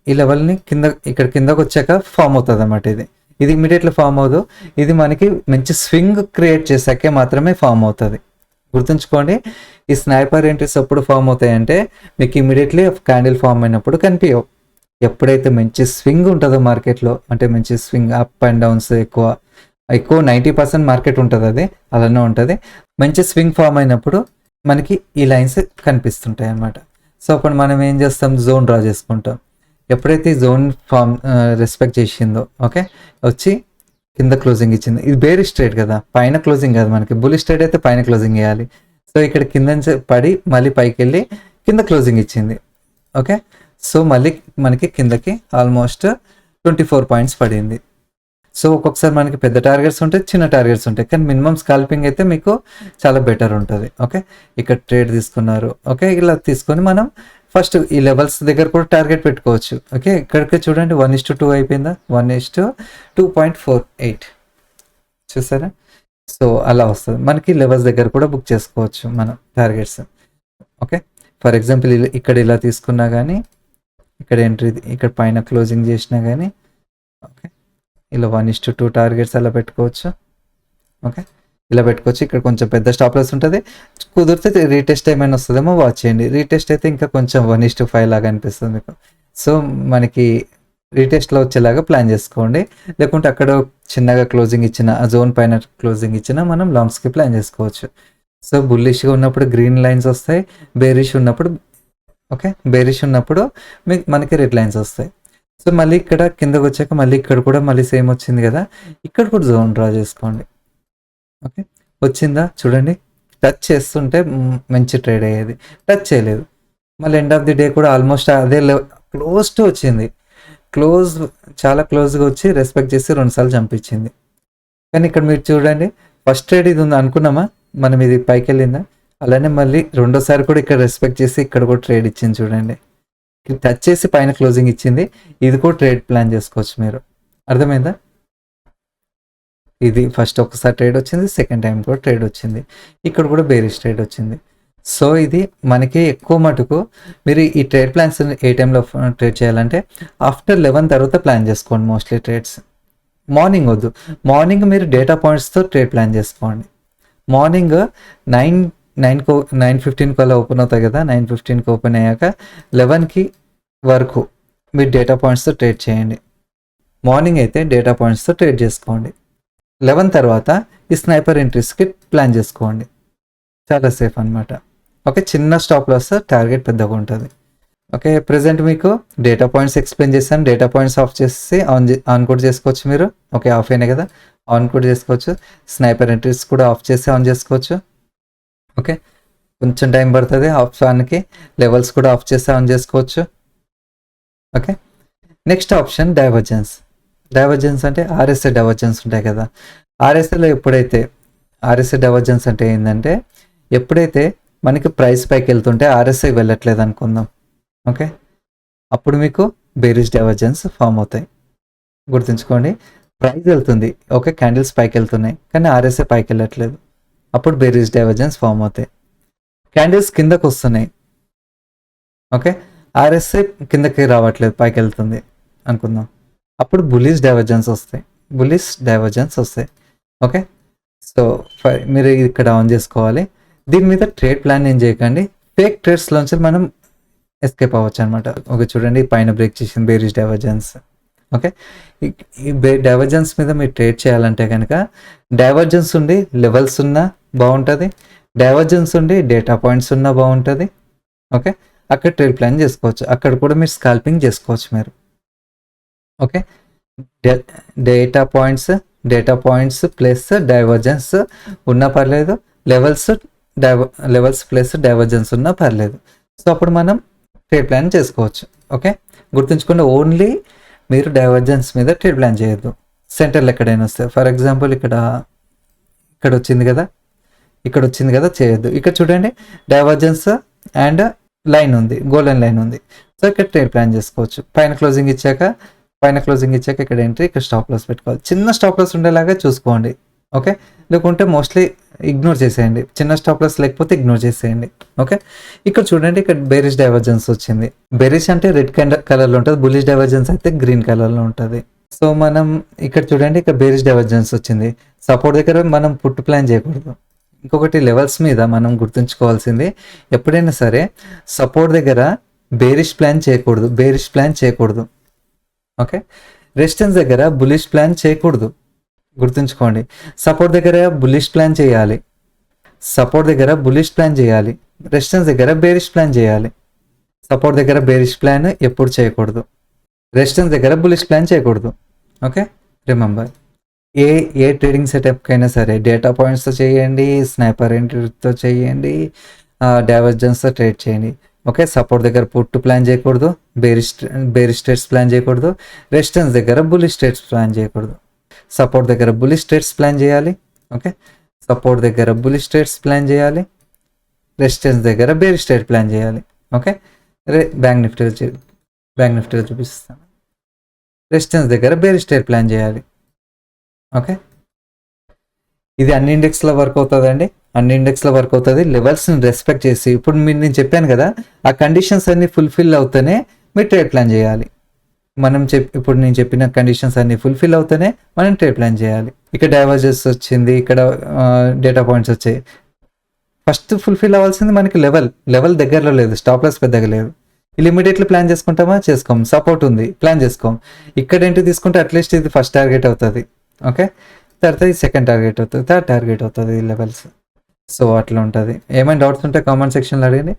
ఈ లెవెల్ని కింద ఇక్కడ కిందకు వచ్చాక ఫామ్ అవుతుంది అన్నమాట. ఇది ఇమీడియట్లీ ఫామ్ అవ్వదు, ఇది మనకి మంచి స్వింగ్ క్రియేట్ చేశాకే మాత్రమే ఫామ్ అవుతుంది. గుర్తుంచుకోండి, ఈ స్నైపర్ ఎంట్రీస్ ఎప్పుడు ఫామ్ అవుతాయంటే మీకు ఇమీడియట్లీ క్యాండిల్ ఫామ్ అయినప్పుడు కనిపించవు. ఎప్పుడైతే మంచి స్వింగ్ ఉంటుందో మార్కెట్లో, అంటే మంచి స్వింగ్ అప్ అండ్ డౌన్స్ ఎక్కువ 90% మార్కెట్ ఉంటుంది, అది అలానే ఉంటుంది. మంచి స్వింగ్ ఫామ్ అయినప్పుడు మనకి ఈ లైన్స్ కనిపిస్తుంటాయి అన్నమాట. సో అప్పుడు మనం ఏం చేస్తాం, జోన్ డ్రా చేసుకుంటాం. ఎప్పుడైతే ఈ జోన్ ఫామ్ రెస్పెక్ట్ చేసిందో, ఓకే, వచ్చి కింద క్లోజింగ్ ఇచ్చింది. ఇది బేరిష్ ట్రేడ్ కదా, పైన క్లోజింగ్ కాదు మనకి. బులిష్ ట్రేడ్ అయితే పైన క్లోజింగ్ వేయాలి. సో ఇక్కడ కింద నుంచి పడి మళ్ళీ పైకి వెళ్ళి కింద క్లోజింగ్ ఇచ్చింది. ఓకే, సో మళ్ళీ మనకి కిందకి ఆల్మోస్ట్ 24 పాయింట్స్ పడింది. సో ఒక్కొక్కసారి మనకి పెద్ద టార్గెట్స్ ఉంటాయి, చిన్న టార్గెట్స్ ఉంటాయి, కానీ మినిమం స్కాల్పింగ్ అయితే మీకు చాలా బెటర్ ఉంటుంది. ఓకే, ఇక్కడ ట్రేడ్ తీసుకున్నారు. ఓకే, ఇలా తీసుకొని మనం ఫస్ట్ ఈ లెవెల్స్ దగ్గర కూడా టార్గెట్ పెట్టుకోవచ్చు. ఓకే, ఇక్కడికి చూడండి 1:2 అయిపోయిందా, 1:2.48 చూసారా. సో అలా వస్తుంది మనకి. లెవెల్స్ దగ్గర కూడా బుక్ చేసుకోవచ్చు మనం టార్గెట్స్. ఓకే, ఫర్ ఎగ్జాంపుల్ ఇక్కడ ఇలా తీసుకున్నా కానీ, ఇక్కడ ఎంట్రీ ఇక్కడ పైన క్లోజింగ్ చేసినా కానీ, ఓకే, ఇలా 1:2 టార్గెట్స్ అలా పెట్టుకోవచ్చు. ఓకే, ఇలా పెట్టుకోవచ్చు. ఇక్కడ కొంచెం పెద్ద స్టాప్ లాస్ ఉంటుంది, కుదిరితే రీటెస్ట్ ఏమైనా వస్తుందేమో వాచ్ చేయండి. రీటెస్ట్ అయితే ఇంకా కొంచెం 1:5 లాగా అనిపిస్తుంది మీకు. సో మనకి రీటెస్ట్లో వచ్చేలాగా ప్లాన్ చేసుకోండి. లేకుంటే అక్కడ చిన్నగా క్లోజింగ్ ఇచ్చిన, ఆ జోన్ పైన క్లోజింగ్ ఇచ్చినా మనం లాంగ్స్కి ప్లాన్ చేసుకోవచ్చు. సో బుల్లిష్గా ఉన్నప్పుడు గ్రీన్ లైన్స్ వస్తాయి, బేరిష్ ఉన్నప్పుడు, ఓకే, బేరిష్ ఉన్నప్పుడు మనకి రెడ్ లైన్స్ వస్తాయి. సో మళ్ళీ ఇక్కడ కిందకు వచ్చాక మళ్ళీ ఇక్కడ కూడా మళ్ళీ సేమ్ వచ్చింది కదా, ఇక్కడ కూడా జోన్ డ్రా చేసుకోండి. ఓకే, వచ్చిందా చూడండి, టచ్ చేస్తుంటే మంచి ట్రేడ్ అయ్యేది, టచ్ చేయలేదు. మళ్ళీ ఎండ్ ఆఫ్ ది డే కూడా ఆల్మోస్ట్ అదే క్లోజ్ టు వచ్చింది, చాలా క్లోజ్గా వచ్చి రెస్పెక్ట్ చేసి 2 సార్లు చంపించింది. కానీ ఇక్కడ మీరు చూడండి, ఫస్ట్ ట్రేడ్ ఇది ఉంది అనుకున్నామా మనం, ఇది పైకి వెళ్ళిందా, అలానే మళ్ళీ రెండోసారి కూడా ఇక్కడ రెస్పెక్ట్ చేసి ఇక్కడ కూడా ట్రేడ్ ఇచ్చింది చూడండి, టచ్ చేసి పైన క్లోజింగ్ ఇచ్చింది. ఇది కూడా ట్రేడ్ ప్లాన్ చేసుకోవచ్చు మీరు, అర్థమైందా. ఇది ఫస్ట్ ఒకసారి ట్రేడ్ వచ్చింది, సెకండ్ టైం కూడా ట్రేడ్ వచ్చింది, ఇక్కడ కూడా బేరిష్ ట్రేడ్ వచ్చింది. సో ఇది మనకి ఎక్కువ మటుకు మీరు ఈ ట్రేడ్ ప్లాన్స్ ఏ టైంలో ట్రేడ్ చేయాలంటే ఆఫ్టర్ 11 తర్వాత ప్లాన్ చేసుకోండి. మోస్ట్లీ ట్రేడ్స్ మార్నింగ్ వద్దు, మార్నింగ్ మీరు డేటా పాయింట్స్తో ట్రేడ్ ప్లాన్ చేసుకోండి. మార్నింగ్ 9:15 అలా ఓపెన్ అవుతాయి కదా, 9:15 ఓపెన్ అయ్యాక 11కి వరకు మీరు డేటా పాయింట్స్తో ట్రేడ్ చేయండి. మార్నింగ్ అయితే డేటా పాయింట్స్తో ట్రేడ్ చేసుకోండి. 11 తర్వాత ఈ స్నైపర్ ఎంట్రీస్కి ప్లాన్ చేసుకోండి. చాలా సేఫ్ అనమాట. ఓకే, చిన్న స్టాప్ లాస్, టార్గెట్ పెద్దగా ఉంటుంది. ఓకే, ప్రెజెంట్ మీకు డేటా పాయింట్స్ ఎక్స్ప్లెయిన్ చేస్తాను. డేటా పాయింట్స్ ఆఫ్ చేసి ఆన్ కూడా చేసుకోవచ్చు మీరు. ఓకే, ఆఫ్ అయినాయి కదా, ఆన్ కూడా చేసుకోవచ్చు. స్నైపర్ ఎంట్రీస్ కూడా ఆఫ్ చేసి ఆన్ చేసుకోవచ్చు. ఓకే, కొంచెం టైం పడుతుంది ఆఫ్ ఆన్కి. లెవెల్స్ కూడా ఆఫ్ చేసి ఆన్ చేసుకోవచ్చు. Okay, next option divergence. Divergence అంటే ఆర్ఎస్ఏ డైవర్జెన్స్ ఉంటాయి కదా. ఆర్ఎస్ఏలో ఎప్పుడైతే ఆర్ఎస్ఏ డైవర్జెన్స్ అంటే ఏంటంటే ఎప్పుడైతే మనకి ప్రైస్ పైకి వెళ్తుంటే ఆర్ఎస్ఐ వెళ్ళట్లేదు అనుకుందాం. ఓకే, అప్పుడు మీకు బేరిష్ డైవర్జెన్స్ ఫామ్ అవుతాయి. గుర్తుంచుకోండి, ప్రైస్ వెళ్తుంది, ఓకే, క్యాండిల్స్ పైకి వెళ్తున్నాయి కానీ ఆర్ఎస్ఐ పైకి వెళ్ళట్లేదు, అప్పుడు బేరిష్ డైవర్జెన్స్ ఫామ్ అవుతాయి. క్యాండిల్స్ కిందకు వస్తున్నాయి, ఓకే, ఆర్ఎస్ఐ కిందకి రావట్లేదు, పైకి వెళ్తుంది అనుకుందాం, అప్పుడు బులిష్ డైవర్జెన్స్ వస్తాయి. బులిష్ డైవర్జెన్స్ వస్తాయి. ఓకే, సో మీరు ఇక్కడ ఆన్ చేసుకోవాలి. దీని మీద ట్రేడ్ ప్లాన్ ఏం చేయకండి. ఫేక్ ట్రేడ్స్లోంచి మనం ఎస్కేప్ అవ్వచ్చు అనమాట. ఓకే, చూడండి పైన బ్రేక్ చేసింది బేరిష్ డైవర్జెన్స్. ఓకే, ఈ డైవర్జెన్స్ మీద మీరు ట్రేడ్ చేయాలంటే కనుక డైవర్జెన్స్ ఉండి లెవెల్స్ ఉన్నా బాగుంటుంది, డైవర్జెన్స్ ఉండి డేటా పాయింట్స్ ఉన్నా బాగుంటుంది. ఓకే, అక్కడ ట్రేడ్ ప్లాన్ చేసుకోవచ్చు. అక్కడ కూడా మీరు స్కాల్పింగ్ చేసుకోవచ్చు మీరు. Okay, data points plus divergence ఉన్నా పర్లేదు, లెవెల్స్ ప్లస్ డైవర్జెన్స్ ఉన్నా పర్లేదు. సో అప్పుడు మనం ట్రేడ్ ప్లాన్ చేసుకోవచ్చు. ఓకే, గుర్తుంచుకోండి, ఓన్లీ మీరు డైవర్జెన్స్ మీద ట్రేడ్ ప్లాన్ చేయొద్దు. సెంటర్లో ఎక్కడైనా వస్తాయి. ఫర్ ఎగ్జాంపుల్ ఇక్కడ వచ్చింది కదా చేయొద్దు. ఇక్కడ చూడండి డైవర్జెన్స్ అండ్ లైన్ ఉంది, గోల్డెన్ లైన్ ఉంది. సో ఇక్కడ ట్రేడ్ ప్లాన్ చేసుకోవచ్చు. పైన క్లోజింగ్ ఇచ్చాక ఇక్కడ ఎంట్రీ, ఇక్కడ స్టాప్ లాస్ పెట్టుకోవాలి. చిన్న స్టాప్ లాస్ ఉండేలాగా చూసుకోండి. ఓకే, లేకుంటే మోస్ట్లీ ఇగ్నోర్ చేసేయండి. చిన్న స్టాప్ లాస్ లేకపోతే ఇగ్నోర్ చేసేయండి. ఓకే, ఇక్కడ చూడండి, ఇక్కడ బేరిష్ డైవర్జెన్స్ వచ్చింది. బేరిష్ అంటే రెడ్ కలర్లో ఉంటుంది, బులిష్ డైవర్జెన్స్ అయితే గ్రీన్ కలర్లో ఉంటుంది. సో మనం ఇక్కడ చూడండి, ఇక్కడ బేరిష్ డైవర్జెన్స్ వచ్చింది. సపోర్ట్ దగ్గర మనం పుట్ ప్లాన్ చేయకూడదు. ఇంకొకటి లెవెల్స్ మీద మనం గుర్తుంచుకోవాల్సింది, ఎప్పుడైనా సరే సపోర్ట్ దగ్గర బేరిష్ ప్లాన్ చేయకూడదు. ఓకే, రెసిస్టెన్స్ దగ్గర బులిష్ ప్లాన్ చేయకూడదు. గుర్తుంచుకోండి, సపోర్ట్ దగ్గర బులిష్ ప్లాన్ చేయాలి, రెసిస్టెన్స్ దగ్గర బేరిష్ ప్లాన్ చేయాలి. సపోర్ట్ దగ్గర బేరిష్ ప్లాన్ ఎప్పుడు చేయకూడదు, రెసిస్టెన్స్ దగ్గర బులిష్ ప్లాన్ చేయకూడదు. ఓకే, రిమెంబర్, ఏ ట్రేడింగ్ సెటప్కి అయినా సరే డేటా పాయింట్స్తో చేయండి, స్నైపర్ ఎంట్రీతో చేయండి, డైవర్జెన్స్తో ట్రేడ్ చేయండి. ఓకే, సపోర్ట్ దగ్గర పుట్ ప్లాన్ చేయకూడదు, బేరిష్ ట్రేడ్స్ ప్లాన్ చేయకూడదు, రెసిస్టెన్స్ దగ్గర బులిష్ ట్రేడ్స్ ప్లాన్ చేయకూడదు. సపోర్ట్ దగ్గర బులిష్ ట్రేడ్స్ ప్లాన్ చేయాలి. ఓకే, సపోర్ట్ దగ్గర బులిష్ ట్రేడ్స్ ప్లాన్ చేయాలి, రెసిస్టెన్స్ దగ్గర బేరిష్ ట్రేడ్ ప్లాన్ చేయాలి. ఓకే, బ్యాంక్ నిఫ్టీలో చూపిస్తాను. రెసిస్టెన్స్ దగ్గర బేరిష్ ట్రేడ్ ప్లాన్ చేయాలి. ఓకే, ఇది అన్ని ఇండెక్స్లో వర్క్ అవుతుందండి. లెవెల్స్ని రెస్పెక్ట్ చేసి, ఇప్పుడు నేను చెప్పాను కదా, ఆ కండిషన్స్ అన్ని ఫుల్ఫిల్ అవుతూనే మీరు ట్రేడ్ ప్లాన్ చేయాలి. ఇప్పుడు నేను చెప్పిన కండిషన్స్ అన్ని ఫుల్ఫిల్ అవుతూనే మనం ట్రేడ్ ప్లాన్ చేయాలి. ఇక్కడ డైవర్జెన్స్ వచ్చింది, ఇక్కడ డేటా పాయింట్స్ వచ్చాయి. ఫస్ట్ ఫుల్ఫిల్ అవ్వాల్సింది మనకి లెవెల్ దగ్గరలో లేదు, స్టాప్ లాస్ పెద్దగా లేదు. ఇలా ఇమీడియట్లీ ప్లాన్ చేసుకుంటామా? చేసుకోం. సపోర్ట్ ఉంది, ప్లాన్ చేసుకోం. ఇక్కడ ఏంటి తీసుకుంటే అట్లీస్ట్ ఇది ఫస్ట్ టార్గెట్ అవుతుంది. ఓకే, తర్వాత ఇది సెకండ్ టార్గెట్ అవుతుంది, థర్డ్ టార్గెట్ అవుతుంది ఈ లెవెల్స్. సో అట్లా ఉంటుంది. ఏమైనా డౌట్స్ ఉంటే కామెంట్ సెక్షన్లో అడగండి.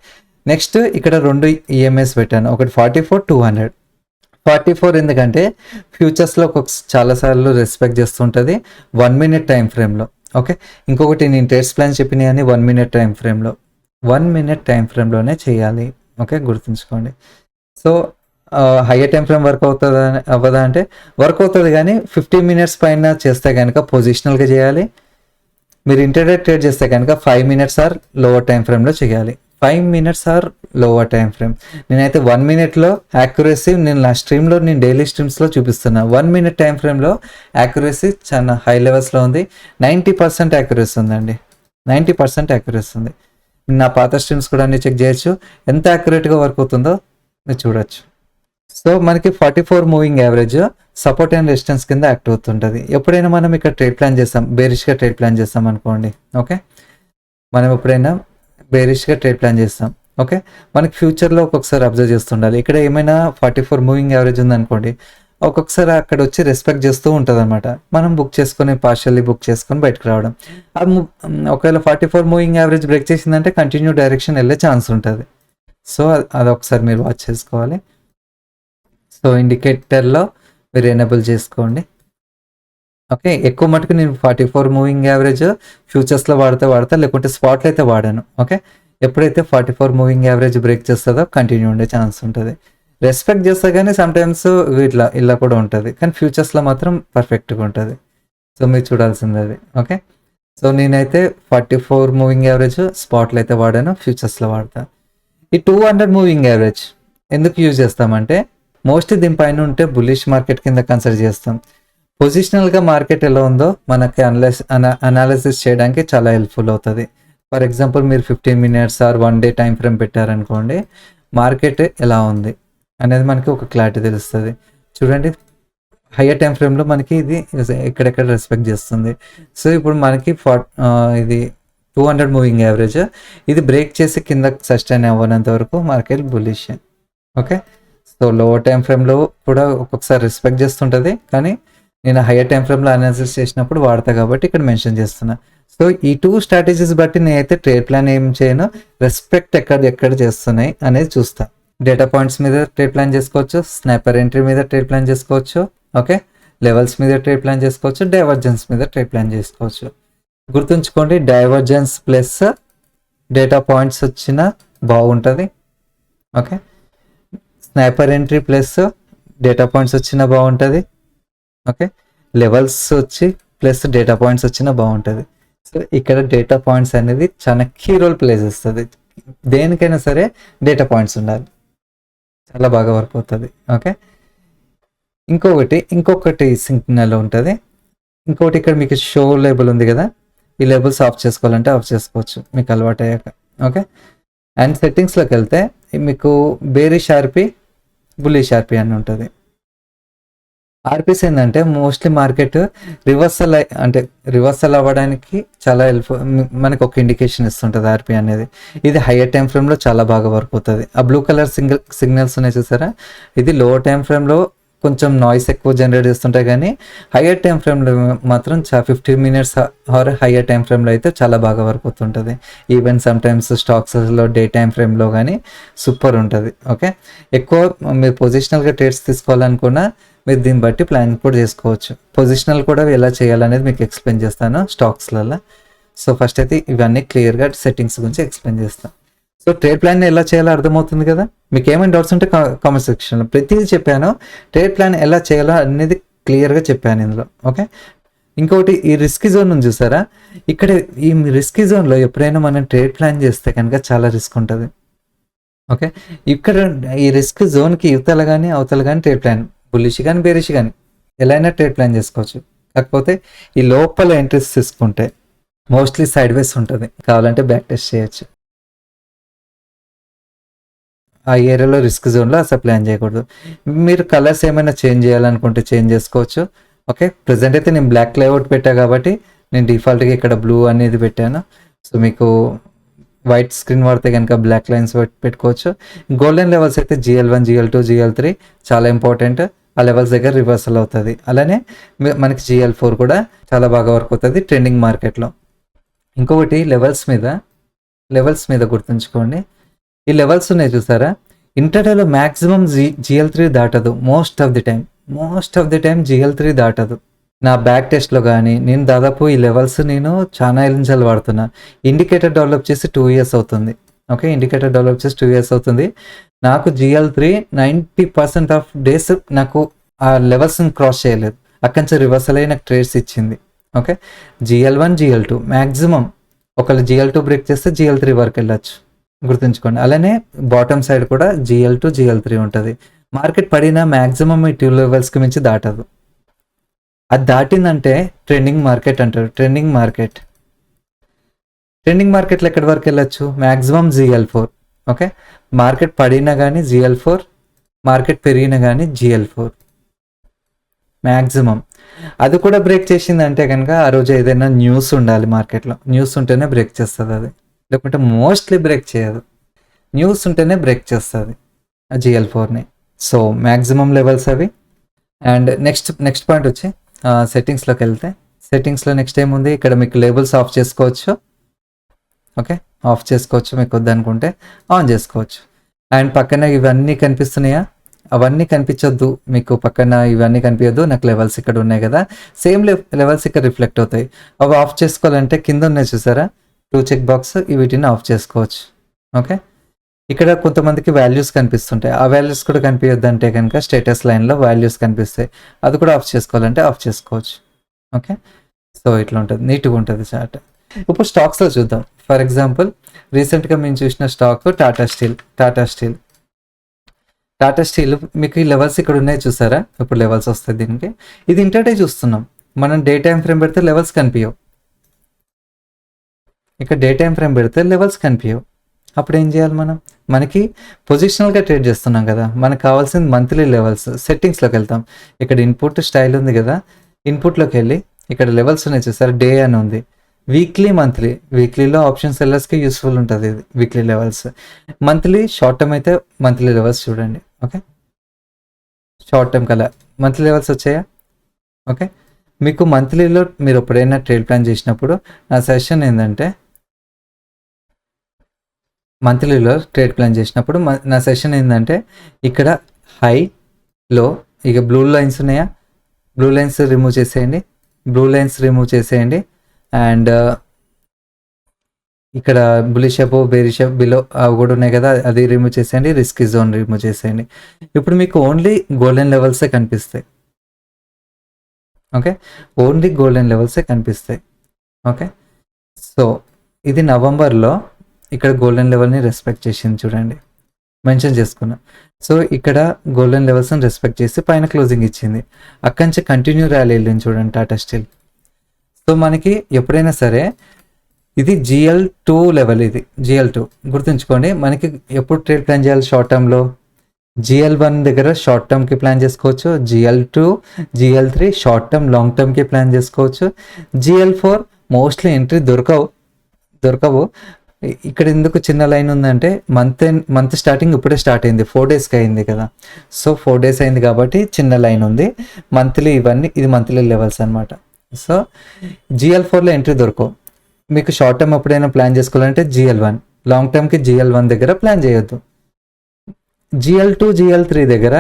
నెక్స్ట్ ఇక్కడ 2 ఈఎంఐస్ పెట్టాను, ఒకటి 44, 200. 44 ఎందుకంటే ఫ్యూచర్స్లో చాలాసార్లు రెస్పెక్ట్ చేస్తుంటుంది 1 minute టైం ఫ్రేమ్లో. ఓకే, ఇంకొకటి నేను ట్రేడ్స్ ప్లాన్ చెప్పినాయి అని 1 minute టైం ఫ్రేమ్లోనే చేయాలి. ఓకే, గుర్తుంచుకోండి. So higher time frame work అవ్వదా అంటే వర్క్ అవుతుంది, కానీ 15 minutes పైన చేస్తే కనుక పొజిషనల్గా చేయాలి. మీరు ఇంటర్డే ట్రేడ్ చేస్తే కనుక 5 minutes ఆర్ లోవర్ టైం ఫ్రేమ్లో చేయాలి. 5 minutes or lower time frame. నేనైతే 1 minute యాక్యురసీ నేను నా స్ట్రీమ్లో, నేను డైలీ స్ట్రీమ్స్లో చూపిస్తున్నా. 1 minute టైం ఫ్రేమ్లో యాక్యురసీ చాలా హై లెవెల్స్లో ఉంది. 90% యాక్యురసీ ఉందండి, 90% యాక్యురసీ ఉంది. నా పాత స్ట్రీమ్స్ కూడా అన్ని చెక్ చేయొచ్చు, ఎంత యాక్యురేట్గా వర్క్ అవుతుందో మీరు చూడొచ్చు. సో మనకి 44 moving average support and resistance కింద యాక్ట్ అవుతుంటుంది. ఎప్పుడైనా మనం ఇక్కడ ట్రేడ్ ప్లాన్ చేస్తాం, బేరిష్గా ట్రేడ్ ప్లాన్ చేస్తాం అనుకోండి. ఓకే, మనం ఎప్పుడైనా బేరిష్గా ట్రేడ్ ప్లాన్ చేస్తాం, ఓకే. మనకి ఫ్యూచర్‌లో ఒక్కొక్కసారి అబ్జర్వ్ చేస్తుండాలి. ఇక్కడ ఏమైనా 44 మూవింగ్ యావరేజ్ ఉందనుకోండి, ఒక్కొక్కసారి అక్కడ వచ్చి రెస్పెక్ట్ చేస్తూ ఉంటదనమాట. మనం బుక్ చేసుకొని పార్షియల్లీ బుక్ చేసుకొని బయటకి రావడం. ఒకవేళ 44 మూవింగ్ యావరేజ్ బ్రేక్ చేసిందంటే కంటిన్యూ డైరెక్షన్ వెళ్ళే ఛాన్స్ ఉంటది. సో, అదొకసారి మీరు వాచ్ చేసుకోవాలి. సో, ఇండికేటర్‌లో మీరు ఎనేబుల్ చేసుకోండి. ఓకే. ఎక్కువ మటుకు నేను 44 మూవింగ్ యావరేజ్ ఫ్యూచర్స్‌లో వాడతా లేకుంటే స్పాట్‌లో అయితే వాడాను. ఓకే. ఎప్పుడైతే 44 మూవింగ్ యావరేజ్ బ్రేక్ చేస్తదో కంటిన్యూ ఉండే ఛాన్స్ ఉంటది. రెస్పెక్ట్ చేస్తా గానీ సమ్‌టైమ్స్ ఇలా కూడా ఉంటది. కానీ ఫ్యూచర్స్‌లో మాత్రం పర్ఫెక్ట్‌గా ఉంటది. సో, మీరు చూడాల్సిందది. ఓకే. సో, నేనైతే 44 మూవింగ్ యావరేజ్ స్పాట్‌లో అయితే వాడాను. ఫ్యూచర్స్‌లో వాడతా. ఈ 200 మూవింగ్ యావరేజ్ ఎందుకు యూజ్ చేస్తామంటే మోస్ట్లీ దీనిపైన ఉంటే బుల్లిష్ మార్కెట్ కింద కన్సిడర్ చేస్తాం. పొజిషనల్‌గా మార్కెట్ ఎలా ఉందో మనకి అనాలిసిస్ చేయడానికి చాలా హెల్ప్‌ఫుల్ అవుతది. ఫర్ ఎగ్జాంపుల్ మీరు 15 minutes or 1 day time frame పెట్టారనుకోండి, మార్కెట్ ఎలా ఉంది అనేది మనకి ఒక క్లారిటీ తెలుస్తది. చూడండి, హయ్యర్ టైమ్ ఫ్రేమ్‌లో మనకి ఇది ఎక్కడెక్కడ రెస్పెక్ట్ చేస్తుంది. సో, ఇప్పుడు మనకి ఇది 200 మూవింగ్ యావరేజ్ ఇది బ్రేక్ చేసి కిందకి సస్టైన్ అవ్వనంత వరకు market bullish. Okay. So, lower time ఫ్రేమ్‌లో కూడా ఒక్కొక్కసారి రెస్పెక్ట్ చేస్తుంటది. కానీ నేను హయ్యర్ టైమ్ ఫ్రేమ్‌లో అనాలిసిస్ చేసినప్పుడు వాడతా కాబట్టి ఇక్కడ మెన్షన్ చేస్తున్నా. సో, ఈ 2 స్ట్రాటజీస్ బట్టి నేనైతే ట్రేడ్ ప్లాన్ ఏం చేయను. రెస్పెక్ట్ ఎక్కడ చేస్తున్నాయి అనేది చూస్తా. డేటా పాయింట్స్ మీద ట్రేడ్ ప్లాన్ చేసుకోవచ్చు. స్నాపర్ ఎంట్రీ మీద ట్రేడ్ ప్లాన్ చేసుకోవచ్చు. ఓకే. లెవెల్స్ మీద ట్రేడ్ ప్లాన్ చేసుకోవచ్చు. డైవర్జెన్స్ మీద ట్రేడ్ ప్లాన్ చేసుకోవచ్చు. గుర్తుంచుకోండి, డైవర్జెన్స్ ప్లస్ డేటా పాయింట్స్ వచ్చిన బాగుంటుంది. Okay. Snapper entry plus data points వచ్చిన బాగుంటుంది. ఓకే. లెవెల్స్ వచ్చి ప్లస్ డేటా పాయింట్స్ వచ్చినా బాగుంటుంది. సో, ఇక్కడ డేటా పాయింట్స్ అనేది చాలా కీ రోల్ ప్లే చేస్తుంది. దేనికైనా సరే డేటా పాయింట్స్ ఉండాలి. చాలా బాగా వర్క్ అవుతుంది. ఓకే. ఇంకొకటి సిగ్నల్ ఉంటుంది. ఇంకోటి ఇక్కడ మీకు షో లేబుల్ ఉంది కదా, ఈ లేబుల్స్ ఆఫ్ చేసుకోవాలంటే ఆఫ్ చేసుకోవచ్చు మీకు అలవాటు అయ్యాక. ఓకే. అండ్ సెట్టింగ్స్లోకి వెళ్తే మీకు బేరిష్ ఆర్పీ, బుల్లిష్ ఆర్పీ అని ఉంటుంది. ఆర్పీస్ ఏంటంటే మోస్ట్లీ మార్కెట్ రివర్సల్ అవ్వడానికి చాలా మనకి ఒక ఇండికేషన్ ఇస్తుంటుంది ఆర్పీ అనేది. ఇది హయ్యర్ టైం ఫ్రేమ్లో చాలా బాగా వర్క్ అవుతుంది. ఆ బ్లూ కలర్ సిగ్నల్స్ ఉన్నాయి చూసారా, ఇది లోవర్ టైం ఫ్రేమ్లో కొంచెం నాయిస్ ఎక్కువ జనరేట్ చేస్తుంటాయి. కానీ హయ్యర్ టైం ఫ్రేమ్లో మాత్రం 15 మినిట్స్ ఆర్ హయ్యర్ టైం ఫ్రేమ్లో అయితే చాలా బాగా వర్క్ అవుతుంటుంది. ఈవెన్ సమ్టైమ్స్ స్టాక్స్లో డే టైం ఫ్రేమ్లో కానీ సూపర్ ఉంటుంది. ఓకే. ఎక్కువ మీరు పొజిషనల్గా ట్రేడ్స్ తీసుకోవాలనుకున్నా మీరు దీన్ని బట్టి ప్లాన్ కూడా చేసుకోవచ్చు. పొజిషనల్ కూడా ఎలా చేయాలనేది మీకు ఎక్స్ప్లెయిన్ చేస్తాను స్టాక్స్లలో. సో, ఫస్ట్ అయితే ఇవన్నీ క్లియర్గా సెట్టింగ్స్ గురించి ఎక్స్ప్లెయిన్ చేస్తాను. సో, ట్రేడ్ ప్లాన్ ఎలా చేయాలో అర్థమవుతుంది కదా. మీకు ఏమైనా డౌట్స్ ఉంటే కామెంట్ సెక్షన్లో ప్రతిదీ చెప్పాను. ట్రేడ్ ప్లాన్ ఎలా చేయాలో అనేది క్లియర్గా చెప్పాను ఇందులో. ఓకే. ఇంకోటి, ఈ రిస్కీ జోన్ ఉంది చూసారా, ఇక్కడ ఈ రిస్కీ జోన్లో ఎప్పుడైనా మనం ట్రేడ్ ప్లాన్ చేస్తే కనుక చాలా రిస్క్ ఉంటుంది. ఓకే. ఇక్కడ ఈ రిస్క్ జోన్కి ఇవతల కానీ అవతల కానీ ట్రేడ్ ప్లాన్, బుల్లిష్ కానీ బేరిష్ కానీ ఎలా అయినా ట్రేడ్ ప్లాన్ చేసుకోవచ్చు. కాకపోతే ఈ లోపల ఎంట్రీస్ తీసుకుంటే మోస్ట్లీ సైడ్ వేస్ ఉంటుంది. కావాలంటే బ్యాక్ టెస్ట్ చేయొచ్చు. ఆ ఏరియాలో రిస్క్ జోన్లో అసలు ప్లాన్ చేయకూడదు. మీరు కలర్స్ ఏమైనా చేంజ్ చేయాలనుకుంటే చేంజ్ చేసుకోవచ్చు. ఓకే. ప్రజెంట్ అయితే నేను బ్లాక్ లేఅవుట్ పెట్టా కాబట్టి నేను డిఫాల్ట్గా ఇక్కడ బ్లూ అనేది పెట్టాను. సో, మీకు వైట్ స్క్రీన్ వాడితే కనుక బ్లాక్ లైన్స్ పెట్టుకోవచ్చు. గోల్డెన్ లెవెల్స్ అయితే GL1, GL2, GL3 చాలా ఇంపార్టెంట్. ఆ లెవెల్స్ దగ్గర రివర్సల్ అవుతుంది. అలానే మనకి GL4 కూడా చాలా బాగా వర్క్ అవుతుంది ట్రెండింగ్ మార్కెట్లో. ఇంకొకటి లెవెల్స్ మీద గుర్తుంచుకోండి, ఈ లెవెల్స్ ఉన్నాయి చూసారా, ఇంటర్డేలో మ్యాక్సిమం GL3 దాటదు. Most of the time GL3 దాటదు. నా బ్యాక్ టెస్ట్లో కానీ నేను దాదాపు ఈ లెవెల్స్ నేను చాలా ఎలించాలు వాడుతున్నా. ఇండికేటర్ డెవలప్ చేసి 2 ఇయర్స్ అవుతుంది. ఓకే. ఇండికేటర్ డెవలప్ చేసి 2 ఇయర్స్ అవుతుంది. నాకు GL3 90% ఆఫ్ డేస్ నాకు ఆ లెవెల్స్ని క్రాస్ చేయలేదు. అక్కడి నుంచి రివర్సల్ అయ్యి నాకు ట్రేడ్స్ ఇచ్చింది. ఓకే. GL1, GL2 మ్యాక్సిమం ఒకవేళ GL2 బ్రేక్ చేస్తే GL3 వరకు వెళ్ళచ్చు. గుర్తుంచుకోండి. అలానే బాటమ్ సైడ్ కూడా GL2, GL3 ఉంటుంది. మార్కెట్ పడినా మ్యాక్సిమం ఈ 2 లెవెల్స్కి మించి దాటదు. అది దాటిందంటే ట్రెండింగ్ మార్కెట్ అంటారు. ట్రెండింగ్ మార్కెట్లో ఎక్కడి వరకు వెళ్ళచ్చు, మ్యాక్సిమం GL4. ఓకే. మార్కెట్ పడినా కానీ GL4, మార్కెట్ పెరిగినా కానీ GL4 మ్యాక్సిమం. అది కూడా బ్రేక్ చేసిందంటే కనుక ఆ రోజు ఏదైనా న్యూస్ ఉండాలి మార్కెట్లో. న్యూస్ ఉంటేనే బ్రేక్ చేస్తుంది అది, లేకుంటే మోస్ట్లీ బ్రేక్ చేయదు. న్యూస్ ఉంటేనే బ్రేక్ చేస్తుంది GL4ని. సో మ్యాక్సిమం లెవెల్స్ అవి. అండ్ నెక్స్ట్ పాయింట్ వచ్చి సెట్టింగ్స్లోకి వెళ్తే, సెట్టింగ్స్లో నెక్స్ట్ ఏముంది, ఇక్కడ మీకు లేబుల్స్ ఆఫ్ చేసుకోవచ్చు. ఓకే, ఆఫ్ చేసుకోవచ్చు, మీకు వద్దనుకుంటే ఆన్ చేసుకోవచ్చు. అండ్ పక్కన ఇవన్నీ కనిపిస్తున్నాయా, అవన్నీ కనిపించొద్దు మీకు, పక్కన ఇవన్నీ కనిపించద్దు. నాకు లెవెల్స్ ఇక్కడ ఉన్నాయి కదా, సేమ్ లెవెల్స్ ఇక్కడ రిఫ్లెక్ట్ అవుతాయి. అవి ఆఫ్ చేసుకోవాలంటే కింద ఉన్నాయి చూసారా 2 చెక్ బాక్స్, వీటిని ఆఫ్ చేసుకోవచ్చు. ఓకే, ఇక్కడ కొంతమందికి వాల్యూస్ కనిపిస్తుంటాయి, ఆ వాల్యూస్ కూడా కనిపించద్దు అంటే కనుక స్టేటస్ లైన్లో వాల్యూస్ కనిపిస్తాయి, అది కూడా ఆఫ్ చేసుకోవాలంటే ఆఫ్ చేసుకోవచ్చు. ఓకే, సో ఇట్లా ఉంటుంది, నీట్గా ఉంటుంది చార్ట్. ఇప్పుడు స్టాక్స్లో చూద్దాం. ఫర్ ఎగ్జాంపుల్ రీసెంట్గా మేము చూసిన స్టాక్ టాటా స్టీల్ మీకు ఈ లెవెల్స్ ఇక్కడ ఉన్నాయి చూసారా, ఇప్పుడు లెవెల్స్ వస్తాయి దీనికి. ఇది ఇంటర్డే చూస్తున్నాం, మనం డే టైం ఫ్రేమ్ పెడితే లెవెల్స్ కనిపించవు, ఇక్కడ డే టైం ఫ్రేమ్ పెడితే లెవెల్స్ కనిపించవు. అప్పుడు ఏం చేయాలి, మనకి పొజిషనల్గా ట్రేడ్ చేస్తున్నాం కదా, మనకు కావాల్సింది మంత్లీ లెవెల్స్. సెట్టింగ్స్లోకి వెళ్తాం, ఇక్కడ ఇన్పుట్ స్టైల్ ఉంది కదా, ఇన్పుట్లోకి వెళ్ళి ఇక్కడ లెవెల్స్ ఉన్నాయి చూసారా, డే అని ఉంది. వీక్లీలో ఆప్షన్ సెల్లర్స్కి యూస్ఫుల్ ఉంటుంది ఇది, weekly levels. Monthly short term అయితే మంత్లీ లెవెల్స్ చూడండి. ఓకే, షార్ట్ టర్మ్ కల్లా మంత్లీ లెవెల్స్ వచ్చాయా. ఓకే, మీకు మంత్లీలో మీరు ఎప్పుడైనా ట్రేడ్ ప్లాన్ చేసినప్పుడు నా సజెషన్ ఏంటంటే, మంత్లీలో ట్రేడ్ ప్లాన్ చేసినప్పుడు నా సెషన్ ఏంటంటే, ఇక్కడ హై లో ఇక బ్లూ లైన్స్ ఉన్నాయా, బ్లూ లైన్స్ రిమూవ్ చేసేయండి. అండ్ ఇక్కడ bullish up bearish up below అవి కూడా ఉన్నాయి కదా, అది రిమూవ్ చేసేయండి. రిస్క్ జోన్ రిమూవ్ చేసేయండి. ఇప్పుడు మీకు ఓన్లీ గోల్డెన్ లెవెల్సే కనిపిస్తాయి. ఓకే, ఓన్లీ గోల్డెన్ లెవెల్సే కనిపిస్తాయి. ఓకే, సో ఇది నవంబర్లో ఇక్కడ గోల్డెన్ లెవెల్ని రెస్పెక్ట్ చేసింది చూడండి, మెన్షన్ చేసుకున్నా. సో ఇక్కడ గోల్డెన్ లెవెల్స్ని రెస్పెక్ట్ చేసి పైన క్లోజింగ్ ఇచ్చింది. అక్కడి నుంచి కంటిన్యూ ర్యాలీ వెళ్ళింది చూడండి టాటా స్టీల్. సో మనకి ఎప్పుడైనా సరే ఇది GL2 లెవెల్, ఇది GL2 గుర్తుంచుకోండి. మనకి ఎప్పుడు ట్రేడ్ ప్లాన్ చేయాలి, షార్ట్ టర్మ్లో GL1 దగ్గర షార్ట్ టర్మ్కి ప్లాన్ చేసుకోవచ్చు, GL2 GL3 short term long టర్మ్కి ప్లాన్ చేసుకోవచ్చు. GL4 మోస్ట్లీ ఎంట్రీ దొరకవు. ఇక్కడ ఎందుకు చిన్న లైన్ ఉందంటే, మంత్ స్టార్టింగ్ ఇప్పుడే స్టార్ట్ అయింది, 4 డేస్కి అయింది కదా. సో 4 డేస్ అయింది కాబట్టి చిన్న లైన్ ఉంది. మంత్లీ ఇది మంత్లీ లెవెల్స్ అనమాట. సో GL4లో ఎంట్రీ దొరకవు. మీకు షార్ట్ టర్మ్ ఎప్పుడైనా ప్లాన్ చేసుకోవాలంటే GL1, లాంగ్ టర్మ్కి GL1 దగ్గర ప్లాన్ చేయొద్దు. GL2 GL3 దగ్గర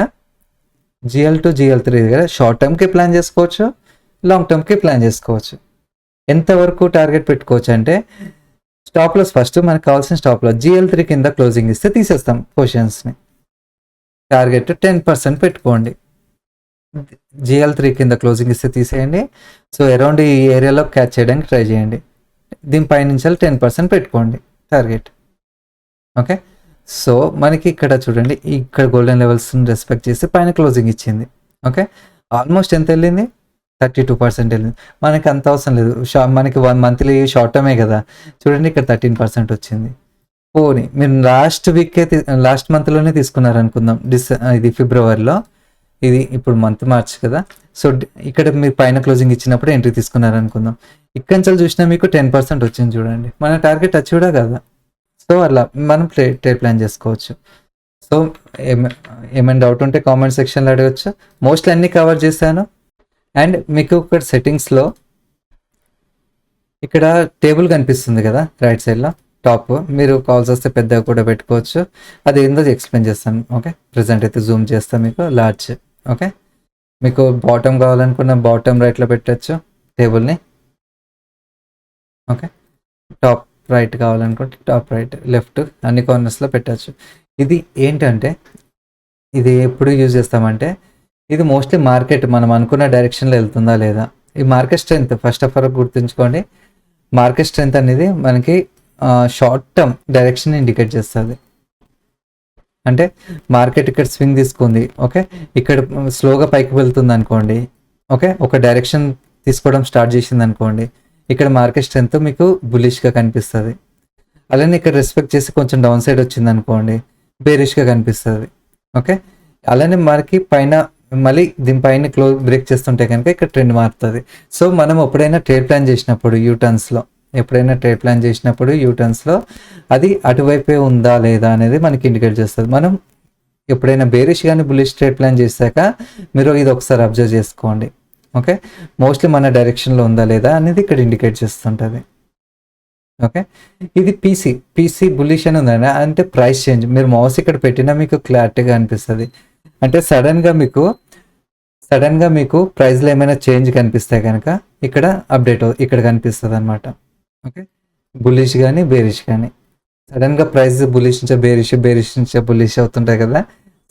షార్ట్ టర్మ్కి ప్లాన్ చేసుకోవచ్చు, లాంగ్ టర్మ్కి ప్లాన్ చేసుకోవచ్చు. ఎంతవరకు టార్గెట్ పెట్టుకోవచ్చు అంటే, స్టాప్ లాస్ ఫస్ట్ మనకు కావాల్సిన స్టాప్ లాస్ GL3 కింద క్లోజింగ్ ఇస్తే తీసేస్తాం పొజిషన్స్ని. టార్గెట్ 10% పెట్టుకోండి, GL3 కింద క్లోజింగ్ ఇస్తే తీసేయండి. సో అరౌండ్ ఈ ఏరియాలో క్యాచ్ చేయడానికి ట్రై చేయండి. దీనిపై నుంచి 10% పెట్టుకోండి టార్గెట్. ఓకే, సో మనకి ఇక్కడ చూడండి, ఇక్కడ గోల్డెన్ లెవెల్స్ని రెస్పెక్ట్ చేసి పైన క్లోజింగ్ ఇచ్చింది. ఓకే, ఆల్మోస్ట్ ఎంత వెళ్ళింది, 32% వెళ్ళింది. మనకి అంత అవసరం లేదు, మనకి 1 మంత్లీ షార్ట్ టర్మే కదా. చూడండి ఇక్కడ 13% వచ్చింది. పోనీ మీరు లాస్ట్ మంత్లోనే తీసుకున్నారనుకుందాం, ఇది ఫిబ్రవరిలో, ఇది ఇప్పుడు మార్చ్ కదా. సో ఇక్కడ మీరు పైన క్లోజింగ్ ఇచ్చినప్పుడు ఎంట్రీ తీసుకున్నారనుకుందాం. ఇక్కడ నుంచి చూసినా మీకు 10% వచ్చింది చూడండి, మన టార్గెట్ అచీవ్డా కదా. సో అలా మనం ట్రేడ్ ప్లాన్ చేసుకోవచ్చు. సో ఏమైనా డౌట్ ఉంటే కామెంట్ సెక్షన్లో అడగచ్చు. మోస్ట్లీ అన్నీ కవర్ చేశాను. అండ్ మీకు ఇక్కడ సెట్టింగ్స్లో ఇక్కడ టేబుల్ కనిపిస్తుంది కదా రైట్ సైడ్లో టాప్, మీరు కాల్స్ వస్తే పెద్దగా కూడా పెట్టుకోవచ్చు. అది ఏందో ఎక్స్ప్లెయిన్ చేస్తాను. ఓకే, ప్రెజెంట్ అయితే జూమ్ చేస్తాను మీకు లార్జ్. ఓకే, మీకు బాటమ్ కావాలనుకున్న బాటమ్ రైట్లో పెట్టచ్చు టేబుల్ని. ఓకే, టాప్ రైట్ కావాలనుకుంటే టాప్ రైట్, లెఫ్ట్ అన్ని కార్నర్స్లో పెట్టచ్చు. ఇది ఏంటంటే, ఇది ఎప్పుడు యూజ్ చేస్తామంటే, ఇది మోస్ట్లీ మార్కెట్ మనం అనుకున్న డైరెక్షన్లో వెళ్తుందా లేదా, ఈ market strength first of all గుర్తుంచుకోండి. మార్కెట్ స్ట్రెంత్ అనేది మనకి షార్ట్ టర్మ్ డైరెక్షన్ ఇండికేట్ చేస్తుంది. అంటే మార్కెట్ ఇక్కడ స్వింగ్ తీసుకుంది, ఓకే, ఇక్కడ స్లోగా పైకి వెళ్తుంది అనుకోండి. ఓకే, ఒక డైరెక్షన్ తీసుకోవడం స్టార్ట్ చేసింది అనుకోండి, ఇక్కడ మార్కెట్ స్ట్రెంత్ మీకు బులిష్గా కనిపిస్తుంది. అలానే ఇక్కడ రెస్పెక్ట్ చేసి కొంచెం డౌన్ సైడ్ వచ్చింది అనుకోండి, బేరిష్గా కనిపిస్తుంది. ఓకే, అలానే మనకి పైన మళ్ళీ దీనిపైన బ్రేక్ చేస్తుంటే కనుక ఇక్కడ ట్రెండ్ మారుతుంది. సో మనం ఎప్పుడైనా ట్రేడ్ ప్లాన్ చేసినప్పుడు యూటర్న్స్లో ఎప్పుడైనా ట్రేడ్ ప్లాన్ చేసినప్పుడు యూటర్న్స్లో అది అటువైపే ఉందా లేదా అనేది మనకి ఇండికేట్ చేస్తుంది. మనం ఎప్పుడైనా బేరిష్ కానీ బుల్లిష్ ట్రేడ్ ప్లాన్ చేశాక మీరు ఇది ఒకసారి అబ్జర్వ్ చేసుకోండి. ఓకే, మోస్ట్లీ మన డైరెక్షన్లో ఉందా లేదా అనేది ఇక్కడ ఇండికేట్ చేస్తుంటుంది. ఓకే, ఇది పీసీ బుల్లిష్ అని ఉందండి, అంటే ప్రైస్ చేంజ్. మీరు మౌస్ ఇక్కడ పెట్టినా మీకు క్లారిటీగా అనిపిస్తుంది. అంటే సడన్గా మీకు ప్రైస్లో ఏమైనా చేంజ్ కనిపిస్తే కనుక ఇక్కడ అప్డేట్ ఇక్కడ కనిపిస్తుంది అనమాట. ఓకే, బుల్లిష్ కానీ బేరిష్ కానీ సడన్గా ప్రైస్ బుల్లిష్ నుంచి బేరిష్ నుంచి బుల్లిష్ అవుతుంటాయి కదా,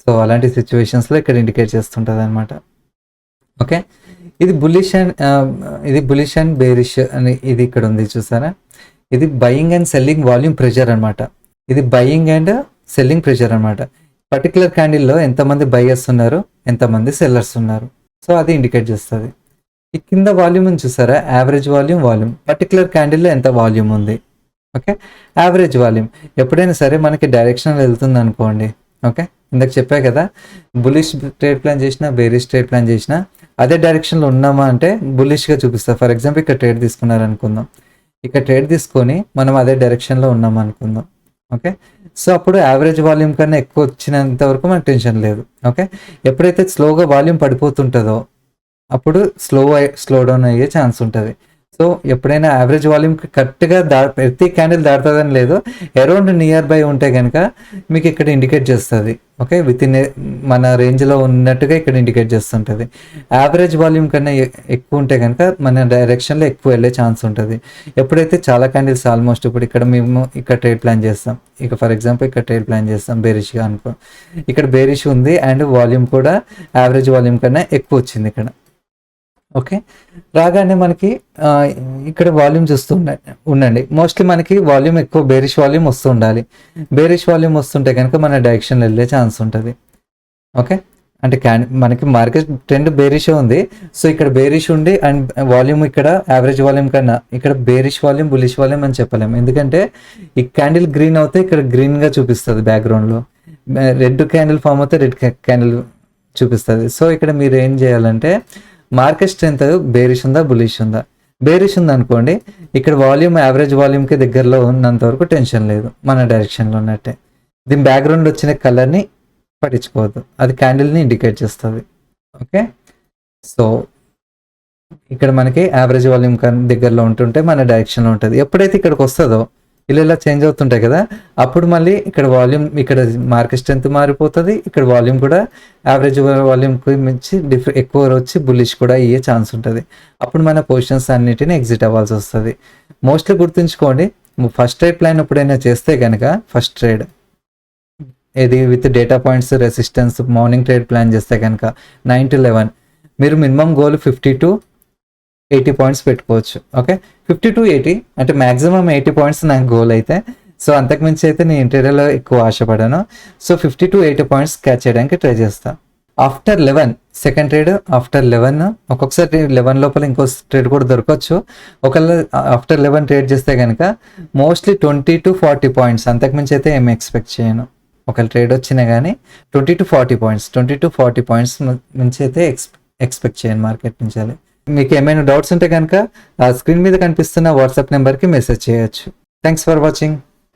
సో అలాంటి సిచ్యువేషన్స్లో ఇక్కడ ఇండికేట్ చేస్తుంటుంది అనమాట. ఓకే, ఇది బుల్లిష్ అండ్ బేరిష్ అని ఇది ఇక్కడ ఉంది చూసారా, ఇది buying and selling volume pressure అనమాట. ఇది బయింగ్ అండ్ సెల్లింగ్ ప్రెషర్ అనమాట. పర్టికులర్ క్యాండిల్లో ఎంతమంది బయర్స్ ఉన్నారు, ఎంతమంది సెల్లర్స్ ఉన్నారు, సో అది ఇండికేట్ చేస్తుంది. ఈ కింద వాల్యూమ్ ఉంది చూసారా, యావరేజ్ వాల్యూమ్ పర్టికులర్ క్యాండిల్లో ఎంత వాల్యూమ్ ఉంది. ఓకే, యావరేజ్ వాల్యూమ్ ఎప్పుడైనా సరే మనకి డైరెక్షనల్ వెళ్తుంది అనుకోండి. ఓకే, ఇందాక చెప్పా కదా, బులిష్ ట్రేడ్ ప్లాన్ చేసినా బేరిష్ ట్రేడ్ ప్లాన్ చేసినా అదే డైరెక్షన్లో ఉన్నామా అంటే బులిష్గా చూపిస్తా. ఫర్ ఎగ్జాంపుల్ ఇక్కడ ట్రేడ్ తీసుకున్నారు అనుకుందాం, ఇక్కడ ట్రేడ్ తీసుకొని మనం అదే డైరెక్షన్లో ఉన్నాం అనుకుందాం. ఓకే, సో అప్పుడు యావరేజ్ వాల్యూమ్ కన్నా ఎక్కువ వచ్చినంత వరకు మనకు టెన్షన్ లేదు. ఓకే, ఎప్పుడైతే స్లోగా వాల్యూమ్ పడిపోతుంటుందో అప్పుడు స్లో డౌన్ అయ్యే ఛాన్స్ ఉంటుంది. సో ఎప్పుడైనా యావరేజ్ వాల్యూమ్కి కరెక్ట్గా ప్రతి క్యాండిల్ దాటుతుందని లేదు, అరౌండ్ నియర్ బై ఉంటే కనుక మీకు ఇక్కడ ఇండికేట్ చేస్తుంది. ఓకే, విత్ ఇన్ మన రేంజ్లో ఉన్నట్టుగా ఇక్కడ ఇండికేట్ చేస్తుంటుంది. యావరేజ్ వాల్యూమ్ కన్నా ఎక్కువ ఉంటే కనుక మన డైరెక్షన్లో ఎక్కువ వెళ్ళే ఛాన్స్ ఉంటుంది. ఎప్పుడైతే చాలా క్యాండిల్స్ ఆల్మోస్ట్ ఇప్పుడు ఇక్కడ మేము ఇక్కడ ట్రేడ్ ప్లాన్ చేస్తాం, ఇక ఫర్ ఎగ్జాంపుల్ ఇక్కడ ట్రేడ్ ప్లాన్ చేస్తాం బేరిష్గా అనుకో, ఇక్కడ బేరిష్ ఉంది అండ్ వాల్యూమ్ కూడా యావరేజ్ వాల్యూమ్ కన్నా ఎక్కువ వచ్చింది ఇక్కడ. ఓకే, రాగానే మనకి ఇక్కడ వాల్యూమ్ చూస్తూ ఉండండి. మోస్ట్లీ మనకి వాల్యూమ్ ఎక్కువ బేరిష్ వాల్యూమ్ వస్తూ ఉండాలి. బేరిష్ వాల్యూమ్ వస్తుంటే కనుక మన డైరెక్షన్ వెళ్ళే ఛాన్స్ ఉంటుంది. ఓకే, అంటే మనకి మార్కెట్ ట్రెండ్ బేరిష్ ఉంది, సో ఇక్కడ బేరిష్ ఉండి అండ్ వాల్యూమ్ ఇక్కడ యావరేజ్ వాల్యూమ్ కన్నా ఇక్కడ బేరిష్ వాల్యూమ్ బులిష్ వాల్యూమ్ అని చెప్పలేము. ఎందుకంటే ఈ క్యాండిల్ గ్రీన్ అవుతే ఇక్కడ గ్రీన్గా చూపిస్తుంది, బ్యాక్గ్రౌండ్లో రెడ్ క్యాండిల్ ఫామ్ అవుతే రెడ్ క్యాండిల్ చూపిస్తుంది. సో ఇక్కడ మీరు ఏం చేయాలంటే మార్కెట్ స్ట్రెంత్ బేరిష్ ఉందా బులిష్ ఉందా, బేరిష్ ఉంది అనుకోండి, ఇక్కడ వాల్యూమ్ యావరేజ్ వాల్యూమ్కి దగ్గరలో ఉన్నంత వరకు టెన్షన్ లేదు, మన డైరెక్షన్లో ఉన్నట్టే. దీని బ్యాక్గ్రౌండ్ వచ్చిన కలర్ని పట్టించుకోవద్దు, అది క్యాండిల్ని ఇండికేట్ చేస్తుంది. ఓకే, సో ఇక్కడ మనకి యావరేజ్ వాల్యూమ్ దగ్గరలో ఉంటుంటే మన డైరెక్షన్లో ఉంటుంది. ఎప్పుడైతే ఇక్కడికి వస్తుందో ఇలా చేంజ్ అవుతుంటాయి కదా, అప్పుడు మళ్ళీ ఇక్కడ వాల్యూమ్ ఇక్కడ మార్కెట్ స్ట్రెంత్ మారిపోతుంది, ఇక్కడ వాల్యూమ్ కూడా యావరేజ్ వాల్యూమ్కి మించి ఎక్కువ వచ్చి బుల్లిష్ కూడా అయ్యే ఛాన్స్ ఉంటుంది. అప్పుడు మన పొజిషన్స్ అన్నిటిని ఎగ్జిట్ అవ్వాల్సి వస్తుంది. మోస్ట్లీ గుర్తుంచుకోండి, ఫస్ట్ ట్రేడ్ ప్లాన్ ఎప్పుడైనా చేస్తే కనుక ఫస్ట్ ట్రేడ్ ఇది with data points resistance morning trade plan చేస్తే కనుక 9 to 11 మీరు మినిమం గోల్ 50 to 80 పాయింట్స్ పెట్టుకోవచ్చు. ఓకే, 50 to 80 అంటే మ్యాక్సిమం 80 పాయింట్స్ నాకు గోల్ అయితే, సో అంతకుమించి అయితే నేను ఇంటీరియర్లో ఎక్కువ ఆశపడాను. సో 50 to 80 పాయింట్స్ క్యాచ్ చేయడానికి ట్రై చేస్తాను. ఆఫ్టర్ 11 సెకండ్ ట్రేడ్, ఆఫ్టర్ 11 ఒక్కొక్కసారి 11 లోపల ఇంకో ట్రేడ్ కూడా దొరకవచ్చు. ఒకవేళ ఆఫ్టర్ 11 ట్రేడ్ చేస్తే కనుక మోస్ట్లీ 20 to 40 పాయింట్స్, అంతకుమించి అయితే ఏమి ఎక్స్పెక్ట్ చేయను. ఒకవేళ ట్రేడ్ వచ్చినా కానీ 20 to 40 పాయింట్స్ నుంచి అయితే ఎక్స్పెక్ట్ చేయను మార్కెట్ నుంచి. మీకు ఏమైనా డౌట్స్ ఉంటే కనుక స్క్రీన్ మీద కనిపిస్తున్న వాట్సాప్ నెంబర్కి మెసేజ్ చేయొచ్చు. Thanks for watching.